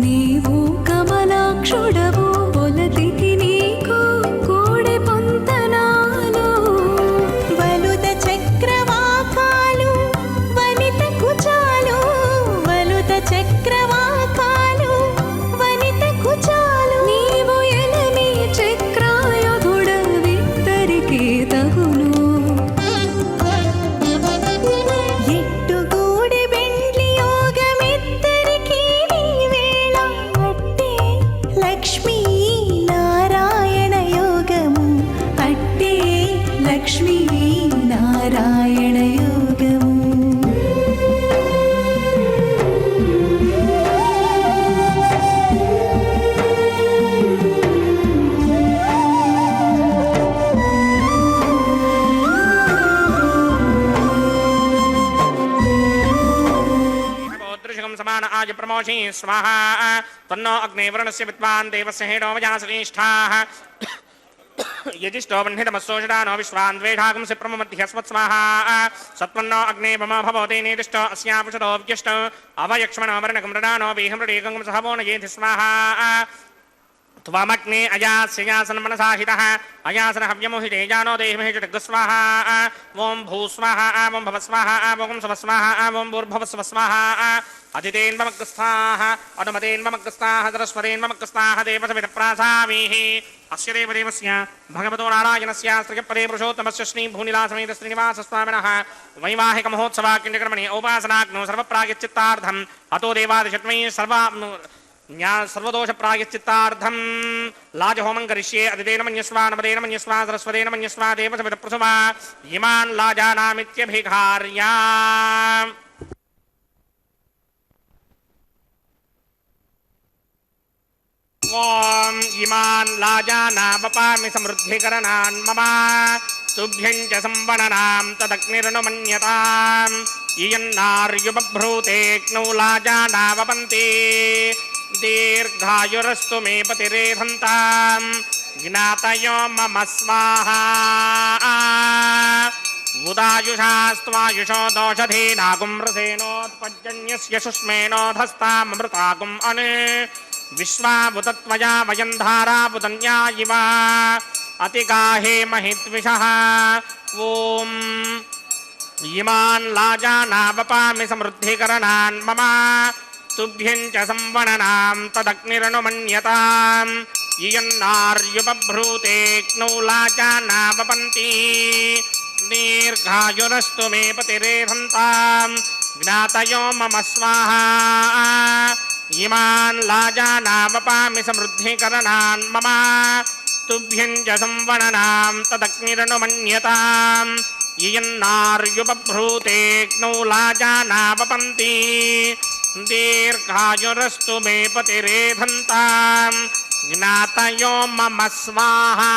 నీవు కమలాక్షుడవు. పొలతికి నీకు గూడె పొంతనాలు. వలుద చక్రవాకాలు వనిత కుచాలు. వలుద చక్రవాకాలు వనిత కుచాలు. నీవు ఎలమి చక్రాయుధుడవిద్దరికీ తగును. ఎట్టుగూడి బెండ్లి యోగమిద్దరికీ నీ వేళ. అట్టే లక్ష్మీ నారాయణ యోగము. అట్టే లక్ష్మీ నారాయణ యోగము.
भवोदृशकं समान आज प्रमोषि स्वाहा. तन्नो अग्निवर्णस्य विद्वान् देवस्य हेडो वजाश्रेष्ठाः. यजिष्ठो वह्नितमस्सोषडानो विश्वान्द्वेषागंसि प्रममध्यस्वत् स्वाहा. सत्वन्नो अग्ने मम भवते नेदिष्टो अस्यापुषतो व्यष्टो अवयक्ष्मणो वर्णकं मृडानो वेहमृडेकं सहवो न येधि स्वाहा. त्वमग्ने अयास्यासन मनसाहितः अयासन हव्यमोहिते जानो देहिमहि जगस्वाहा. ओं भूस्वाहा ओं भवस्वाहा ओं स्वस्वाहा ओं भूर्भवस्व स्वाहा. अदितेन्वमग्रस्ताः अनुमतेन्वमग्रस्ताः सरस्वतेन्वमग्रस्ताः देवसवितप्रासामीः. अस्य देवदेवस्य भगवतो नारायणस्य स्त्रियपदे पुरुषोत्तमस्य श्रीभूनिलासमेत श्रीनिवासस्वामिनः वैवाहिकमहोत्सवाकिण्यकर्मणि औपासनाग्नौ सर्वप्रायश्चित्तार्थम् अतो देवादिशत्वै सर्वदोष प्रायश्चित्तार्थं लाजहोमं करिष्ये. अदितेन मन्यस्वा नमदेन मन्यस्वा सरस्वतेन मन्यस्वा देवसवितप्रसुमा इमान् लाजानामित्यभिघार्या. ॐ इमान् लाजानामपामि समृद्धिकरणान् मम తుభ్యం చ సంవణనాం తదగ్నిరనుమన్యతాం ఇయన్నార్యుబభ్రూతేక్నౌ లాజానావపంతి దీర్ఘాయురస్తు మే పతిరేధంతాం జ్ఞాతయో మమ స్వాహా ఉదాయుషాస్త్వాయుషో దోషధీనాగుం రసేనోత్పజ్జన్యస్య సుష్మేనోధస్తామృతాగుం అనే విశ్వాభుతత్వయా వయం ధారాభుతన్యా ఇవ అతిగాహే మహిద్విషః ఓం ఇమాన్ లాజానావపామి సమృద్ధికరణాన్ మమ తుభ్యం చ సంవణనాం తదగ్నిరనుమన్యతాం ఇయన్నార్యుబభ్రూతేక్నౌ లాజానావపంతి దీర్ఘాయురస్తు మే పతిరేధంతాం జ్ఞాతయో మమ స్వాహా ఇమాన్ లాజానావపామి సమృద్ధికరణాన్ మమ తుభ్యం చ సంవణనాం తదగ్నిరనుమన్యతాం ఇయన్నార్యుబభ్రూతేక్నౌ లాజానావపంతి దీర్ఘాయురస్తు మే పతిరేధంతాం జ్ఞాతయో మమ స్వాహా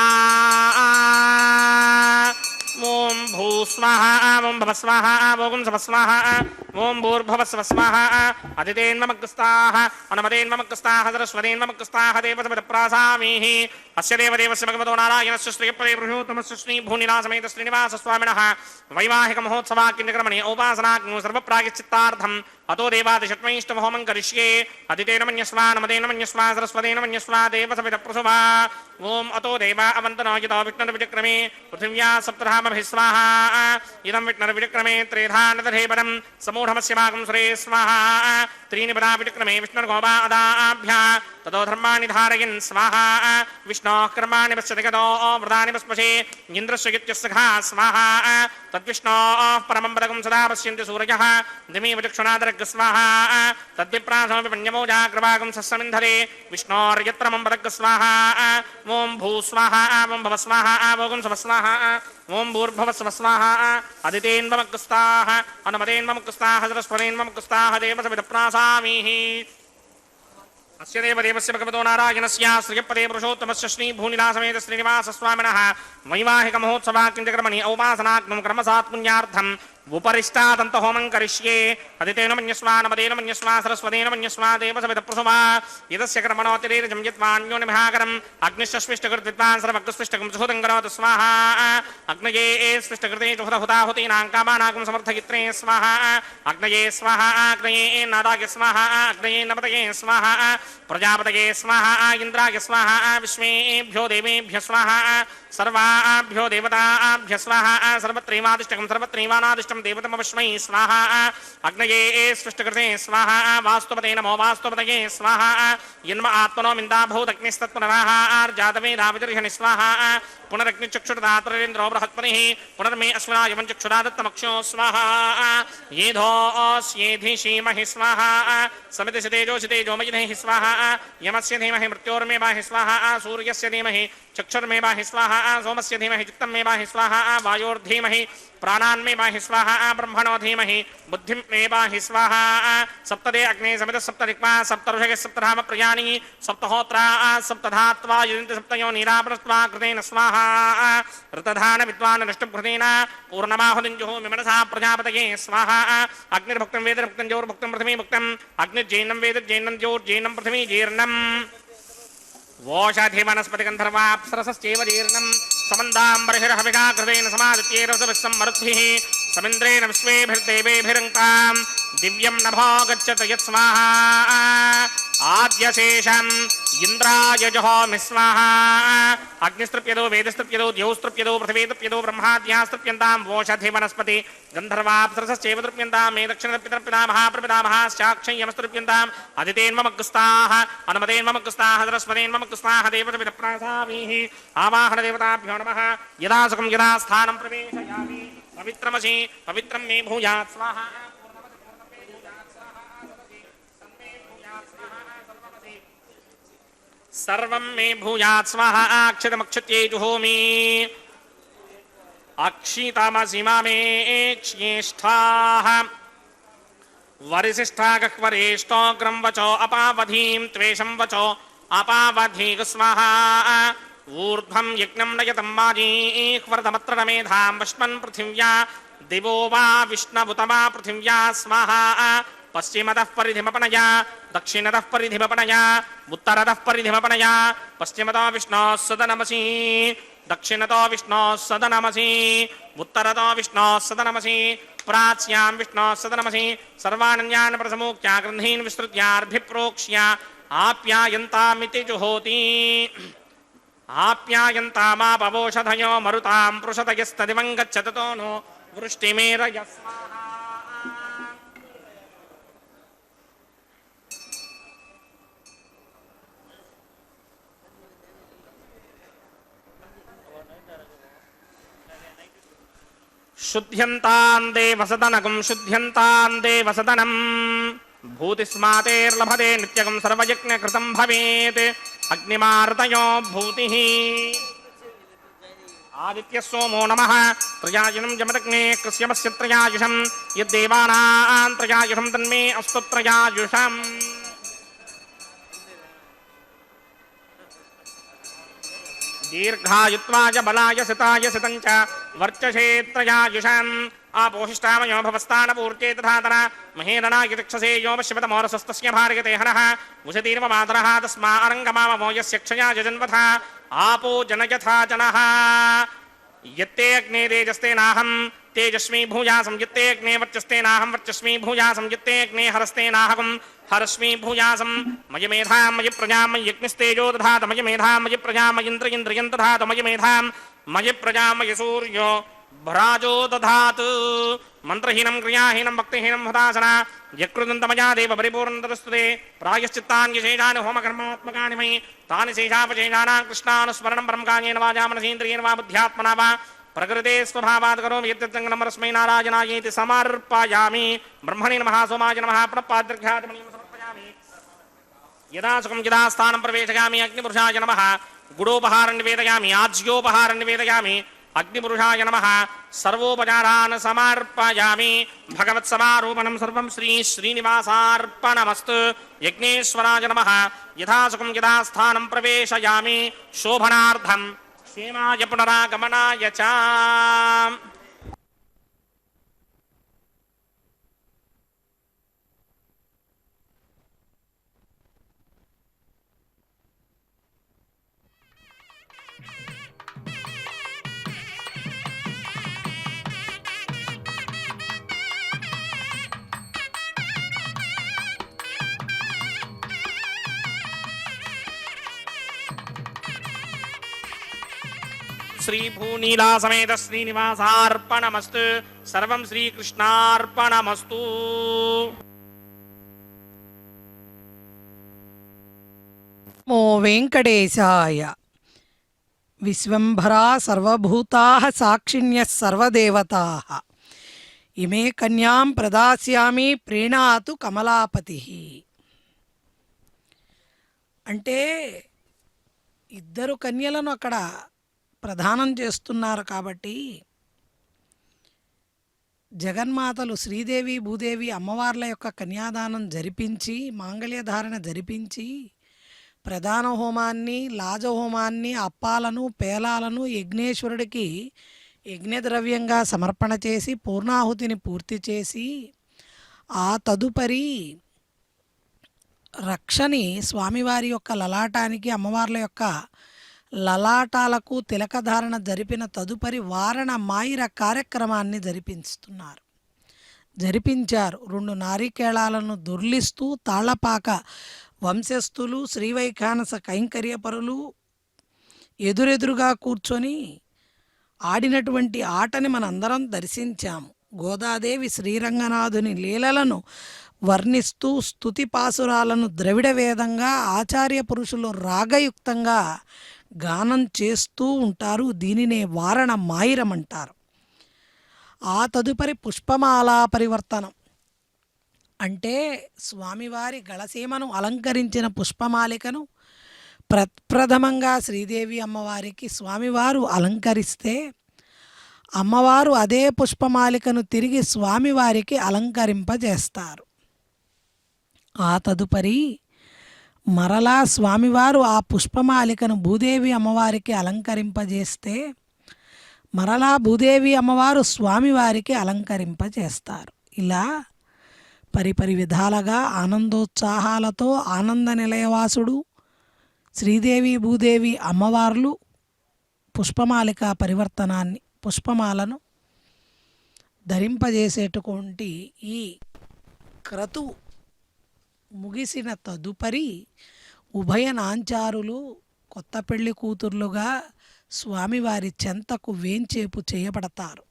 ఓం భూస్వాహ ఓం భవస్వాహ ఓం సవస్వాహ ఓం భూర్భవస్వస్వాహ అదితేన్మమగ్రస్తాః అనమదేన్మమగ్రస్తాః సరస్వదేన్మమగ్రస్తాః దేవతమప్రాసామీః అస్య దేవదేవస్య భగవతో నారాయణస్య శ్రీయపదే పురుషోత్తమస్య శ్రీ భూనిలాసమేత శ్రీనివాస స్వామినః వైవాహిక మహోత్సవాకిన్యక్రమణే ఔపాసనాగ్నో సర్వప్రాయశ్చిత్తార్థం అతో దేవాదిషట్మైష్టమహోమం కరిష్యే అదితేన మన్యస్వా నమదేన మన్యస్వా సరస్వదేన మన్యస్వా దేవసవిత ప్రసుభా ఓం అతో దేవా అవంతనాయుతో విష్ణుర్విచక్రమే పృథివ్యా సప్తధామభిస్వాహా ఇదం విష్ణుర్విచక్రమే త్రేధానదధేపదం సమూఢమస్య భాగం సురే స్వాహా త్రీని పదా విచక్రమే విష్ణుర్గోపా అదాభ్యా తదో ధర్మాణి ధారయన్ స్వాహా విష్ణోః కర్మాణి పశ్యతి గతో వ్రతాని పస్పశే ఇంద్రస్య గిత్యస్సఖా స్వాహా తద్విష్ణోః పరమం పదకం సదా పశ్యంతి సూరయః దిమీవ చక్షుణాదరగ్ స్వాహా తద్విప్రాసమపి పణ్యమోజాగ్రవాగం సస్సమింధరే విష్ణోర్యత్ర మం పదగ్ స్వాహా ఓం భూస్వాహా ఓం భవస్వాహా ఓం సవస్వాహా ఓం భూర్భవస్వస్వాహా అదితేన్మమగ్రస్తాః అనుమదేన్మమగ్రస్తాః సరస్వదేన్మమగ్రస్తాః దేవసవితప్రాసామీః అస్య దేవదేవస్య భగవతో నారాయణస్య శ్రీయపదే పురుషోత్తమస్య శ్రీ భూనిలాసమేత శ్రీనివాస స్వామినః వైవాహిక మహోత్సవాకించక్రమణి ఔపాసనాగ్నం క్రమసాత్ పుణ్యార్థం ఉపరిష్టాదంత హోమం కరిష్యే అదితేన మన్యస్వా నమదేన మన్యస్వా సరస్వదేన మన్యస్వా దేవసవిత ప్రసుభా ఇదస్య కర్మణోతిరేజం యత్వాన్యోనిమహాకరం అగ్నిశ్చస్విష్టకృత్వాన్ సర్వగ్స్విష్టకం సుహృదం కరోతు స్వాహా అగ్నయే స్విష్టకృతే హుతాహుతీనాం కామానాగం సమర్థయిత్రే స్వాహా అగ్నయే స్వాహా అగ్నయే నాదాయ స్వాహా అగ్నయే నపతయే స్వాహా ప్రజాపతయే స్వాహా ఇంద్రాయ స్వాహా విశ్వేభ్యో దేవేభ్య స్వాహా సర్వాభ్యో దేవతాభ్య స్వాహా సర్వత్రైవాదిష్టకం సర్వత్రైవానాదిష్టం దేవతమవశ్మై స్వాహా అగ్నయే స్పృష్టకృతే స్వాహా వాస్తుపతే నమో వాస్తుపతయే స్వాహా యన్మ ఆత్మనో మిందాభూతగ్నిస్తత్పునరాహార్జాతవేదావిదర్హణి స్వాహా పునరగ్నిచక్షురదాత్రేంద్రో బృహత్పతిః పునర్మే అశ్వనాయవం చక్షురాదత్తమక్షో స్వాహా ఏధోస్యేధిషీమహి స్వాహా సమితిశతేజోషితేజోమయిధేః స్వాహా యమస్య ధీమహి మృత్యోర్మే బాహి స్వాహా సూర్యస్య ధీమహి చక్షుర్మే బాహి స్వాహా సోమస్య ధీమహి చిత్తం మే బాహి స్వాహా వాయోర్ధీమహి ప్రాణాన్మే బాహి స్వాహా బ్రహ్మణో ధీమహి బుద్ధిం మే బాహి స్వాహా సప్తదే అగ్నే సమిత సప్తదిక్మా సప్తఋషయ సప్తధామ ప్రయాణి సప్తహోత్రా సప్తధాత్వా యుజంతి సప్తయో నీరాపరస్వా కృతేన స్వాహా ఋతధాన విద్వాన్ నష్టభృతేన పూర్ణమాహుదింజుహోమి మనసా ప్రజాపతయే స్వాహా అగ్నిర్భుక్తం వేదర్భుక్తం జోర్భుక్తం పృథివీ భుక్తం అగ్నిర్జైనం వేదర్జైనం జోర్జైనం పృథివీ జీర్ణం ఓషధి వనస్పతి గంధర్వాప్సరసశ్చైవ జీర్ణం సమందాంబర్హిర్హవిషా కృతేన సమాదిత్యేరసవిస్సమ్మరుద్భిః సమింద్రేణ విశ్వేభిర్దేవేభిరంకాం దివ్యం నభో గచ్చత యత్స్వాహా ఆద్యశేషం ఇంద్రాయ జహోమి స్వాహా అగ్నిస్తృప్యదో వేదస్తృప్యదో ద్యౌస్తృప్యదో పృథివీతృప్యదో బ్రహ్మాద్యాస్తృప్యంతాం ఓషధి వనస్పతి గంధర్వాప్సరసశ్చైవ తృప్యంతాం మే దక్షిణతృప్యతృప్యతామః ప్రపితామహాశ్చాక్షయ్యమస్తృప్యంతాం అదితేన్మమగ్రస్తాః అనుమదేన్మమగ్రస్తాః సరస్వదేన్మమగ్రస్తాః దేవతవితప్రాసామీః ఆవాహన దేవతాభ్యో నమః యదా సుఖం యదా స్థానం ప్రవేశయామి పవిత్రమసి పవిత్రం మే భూయాత్ స్వాహా సర్వం మే భూయాత్ స్వాహా అక్షతమక్షత్యై జుహోమి అక్షితమసిమా మే జ్యేష్ఠాః వరిశిష్ఠాగహ్వరేష్టోగ్రం వచో అపావధీం త్వేషం వచో అపావధీగ స్వాహా ఊర్ధ్వం యజ్ఞం నయతం వాజీహ్వరతమత్ర మేధాం వష్మన్ పృథివ్యా దివో వా విష్ణవుతమా పృథివ్యా స్వాహా పశ్చిమతః పరిధిమపనయ దక్షిణతః పరిధిమపనయ ఉత్తరతః పరిధిమపనయ పశ్చిమతో విష్ణోః సదనమసి దక్షిణతో విష్ణోః సదనమసి ఉత్తరతో విష్ణోః సదనమసి ప్రాచ్యాం విష్ణోః సదనమసి సర్వానన్యాన్ ప్రసమూక్త్య గ్రంథీన్ విస్తృత్యార్భిప్రోక్ష్య ఆప్యాయంతామితి జుహోతి ఆప్యాయంతామాపవోషధయో మరుతాం పృషతయస్తదివం గచ్చతతో నో వృష్టిమేరయ శుద్ధ్యంతాందే వసదనకం శుద్ధ్యంతాందే వసదనం భూతిస్మాతేర్లభతే నిత్యకం సర్వయజ్ఞకృతం భవేత్ అగ్నిమార్తయో భూతి ఆదిత్య సోమో నమః త్రయాయుషం జమదగ్నే కృష్యమస్య త్రయాయుషం యద్దేవానాం త్రయాయుషం తన్మే అస్తు త్రయాయుషం దీర్ఘాయుత్వాయ బలాయ సితాయ సితంచ వర్చసే త్రయాయుషం ఆపోషిష్టామయో భవస్థానపూర్తే తథాతర మహేరణాయ చక్షసే యో పశ్యమతమోరసస్తస్య భార్యతే హనః ఉషతీర్వ మాతరః తస్మా అరంగమామమో యస్య క్షయాయ జన్వథ ఆపో జనయథా జనః యత్తే అగ్నే తేజస్తేనాహం తేజస్మీ భూయాసం యత్తే అగ్నే వర్చస్తేనాహం వర్చస్మీ భూయాసం యత్తే అగ్నే హరస్తేనాహం హరస్మీ భూయాసం మయ మేధాం మయ ప్రజాం మయ యజ్ఞస్తేజో దధాత మయ మేధాం మయ ప్రజాం మయింద్రియం దధాత మయ మేధాం మయ ప్రజాం మయ సూర్యో భ్రాజో దధాత్ మంత్రహీనం క్రియాహీనం భక్తిహీనం హతాసన యకృదంతమయా దేవ పరిపూర్ణతస్తుతే ప్రాయశ్చిత్తాన్ని శేషాన్ని హోమకర్మాత్మకాని మయి తాని శేషాపశేషానాం కృష్ణానుస్మరణం పరం కాయేన వాచా మనసేంద్రియేణ వా బుద్ధ్యాత్మనా వా ప్రకృతే స్వభావాత్ కరోమి యత్తంగనమరస్మై నారాయణాయేతి సమర్పయామి బ్రహ్మణి నమః సోమాయ నమః ప్రణపాద్ర్ఘ్యాతమణిం సమర్పయామి యదా సుఖం యదా స్థానం ప్రవేశయామి అగ్నిపురుషాయ నమః గుడోపహారం నివేదయామి ఆజ్యోపహారం నివేదయామి అగ్నిపురుషాయ నమః సర్వోపచారాన్ సమర్పయామి భగవత్సమారోపణం సర్వం శ్రీ శ్రీనివాసార్పణమస్తు యజ్ఞేశ్వరాయ నమః యథా సుఖం యథా స్థానం ప్రవేశయామి శోభనార్థం క్షేమాయ పునరాగమనాయ చ శ్రీభూనీలా సమేత శ్రీనివాసార్పణమస్తు సర్వం శ్రీకృష్ణార్పణమస్తు.
నమో వెంకటేశాయ. విశ్వంభరా సర్వభూతాః సాక్షిణ్యః సర్వదేవతాః ఇమే కన్యాం ప్రదాస్యామి ప్రీణాతు కమలాపతిః. అంటే ఇద్దరు కన్యలను అక్కడ ప్రదానం చేస్తున్నారు కాబట్టి జగన్మాతలు శ్రీదేవి భూదేవి అమ్మవార్ల యొక్క కన్యాదానం జరిపించి మాంగళ్యధారణ జరిపించి ప్రధాన హోమాన్ని లాజహోమాన్ని అప్పాలను పేలాలను యజ్ఞేశ్వరుడికి యజ్ఞద్రవ్యంగా సమర్పణ చేసి పూర్ణాహుతిని పూర్తి చేసి ఆ తదుపరి రక్షని స్వామివారి యొక్క లలాటానికి అమ్మవార్ల యొక్క లలాటాలకు తిలకధారణ జరిపిన తదుపరి వారణ మాయిర కార్యక్రమాన్ని జరిపించారు. 2 నారికేళాలను దొర్లిస్తూ తాళ్లపాక వంశస్థులు శ్రీవైఖానస కైంకర్యపరులు ఎదురెదురుగా కూర్చొని ఆడినటువంటి ఆటని మనందరం దర్శించాము. గోదాదేవి శ్రీరంగనాథుని లీలలను వర్ణిస్తూ స్తుతి పాసురాలను ద్రవిడ వేదంగా ఆచార్య పురుషులు రాగయుక్తంగా గానం చేస్తూ ఉంటారు. దీనినే వారణ మాయిరం అంటారు. ఆ తదుపరి పుష్పమాలా పరివర్తనం అంటే స్వామివారి గళసీమను అలంకరించిన పుష్పమాలికను ప్రప్రథమంగా శ్రీదేవి అమ్మవారికి స్వామివారు అలంకరిస్తే అమ్మవారు అదే పుష్పమాలికను తిరిగి స్వామివారికి అలంకరింపజేస్తారు. ఆ తదుపరి మరలా స్వామివారు ఆ పుష్పమాలికను భూదేవి అమ్మవారికి అలంకరింపజేస్తే మరలా భూదేవి అమ్మవారు స్వామివారికి అలంకరింపజేస్తారు. ఇలా పరిపరి విధాలుగా ఆనందోత్సాహాలతో ఆనంద నిలయవాసుడు శ్రీదేవి భూదేవి అమ్మవార్లు పుష్పమాలిక పరివర్తనాన్ని పుష్పమాలను ధరింపజేసేటువంటి ఈ క్రతువు ముగిసిన తదుపరి ఉభయ నాంచారులు కొత్త పెళ్లి కూతుర్లుగా స్వామివారి చెంతకు వేంచేపు చేయబడతారు.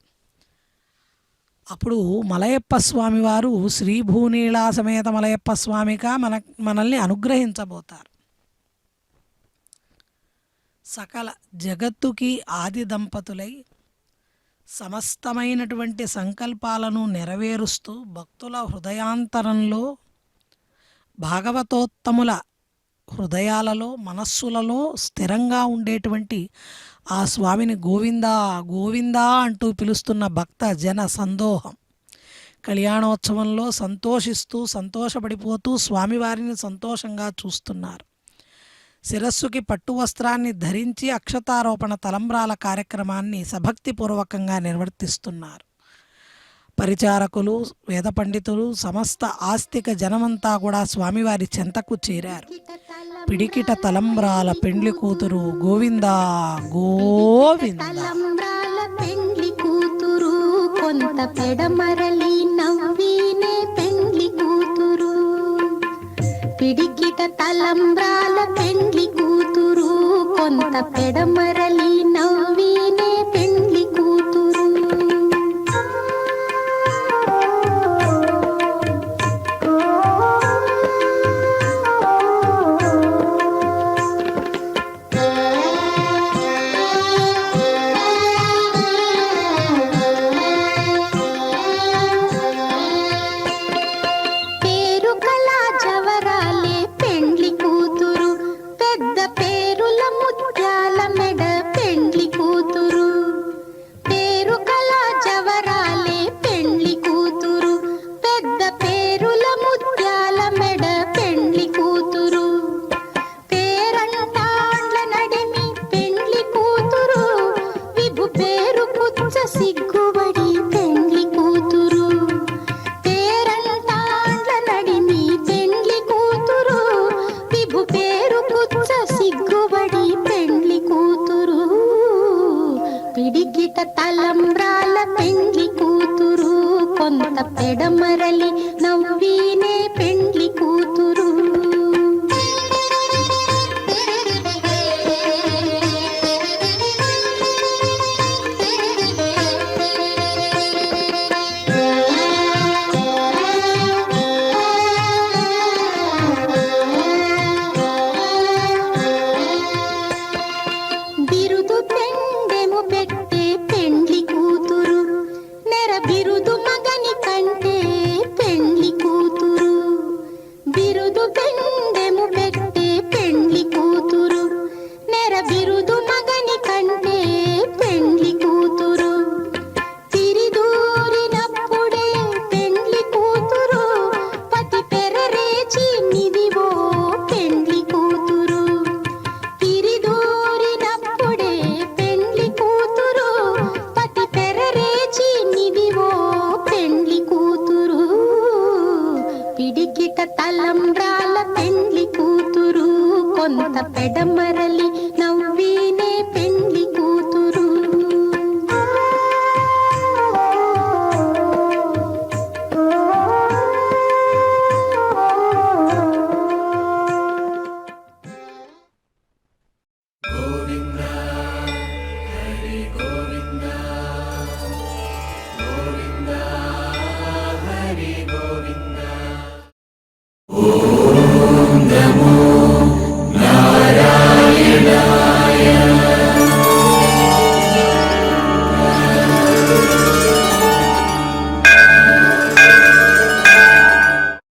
అప్పుడు మలయప్ప స్వామివారు శ్రీ భూనీళా సమేత మలయప్ప స్వామిగా మనల్ని అనుగ్రహించబోతారు. సకల జగత్తుకి ఆది దంపతులై సమస్తమైనటువంటి సంకల్పాలను నెరవేరుస్తూ భక్తుల హృదయాంతరంలో భాగవతోత్తముల హృదయాలలో మనస్సులలో స్థిరంగా ఉండేటువంటి ఆ స్వామిని గోవిందా గోవిందా అంటూ పిలుస్తున్న భక్త జన సందోహం కళ్యాణోత్సవంలో సంతోషిస్తూ సంతోషపడిపోతూ స్వామివారిని సంతోషంగా చూస్తున్నారు. శిరస్సుకి పట్టు వస్త్రాన్ని ధరించి అక్షతారోపణ తలంబ్రాల కార్యక్రమాన్ని సభక్తిపూర్వకంగా నిర్వర్తిస్తున్నారు. పరిచారకులు వేద పండితులు సమస్త ఆస్తిక జనమంతా కూడా స్వామివారి చెంతకు చేరారు. పిడికిట తలంబ్రాల పెండ్లి కూతురు గోవిందా గోవిందా.
తలంబ్రాల పెండ్లి కూతురు కొంత పెడమరలి నవ్వినే పెండ్లి కూతురు. పిడికిట తలంబ్రాల పెండ్లి కూతురు కొంత పెడమరలి నవ్వినే పెండ్లి కూతురు. పేరు కళా జవరాలే పెండ్లి కూతురు పెద్ద పేరుల ముత్యాల మెడ పెండ్లి కూతురు. పేరు కళా జవరాలే పెండ్లి కూతురు పెద్ద పేరుల ముత్యాల మెడ పెండ్లి కూతురు. పేరంటాండ్ల నడిమి పెండ్లి కూతురు విభు పేరు పుచ్చ సిగ్గుబడి పెండ్లి కూతురు. పేరంటాండ్ల నడిమి పెండ్లి కూతురు విభు పేరు పుచ్చ సిగ్గుబడి పెండ్లి కూతురు. పిడికిట తలంబ్రాల పెండ్లి కూతురు కొంత పెడమరలి నవ్వినే పెండ్లి కూతురు. బిరుదు పెండెము పెట్టే పెండ్లి కూతురు నెర బిరుదు మగని కంటే పెండ్లి కూతురు. బిరుదు పెండెము పెట్టే పెండ్లి కూతురు నెర బిరుదు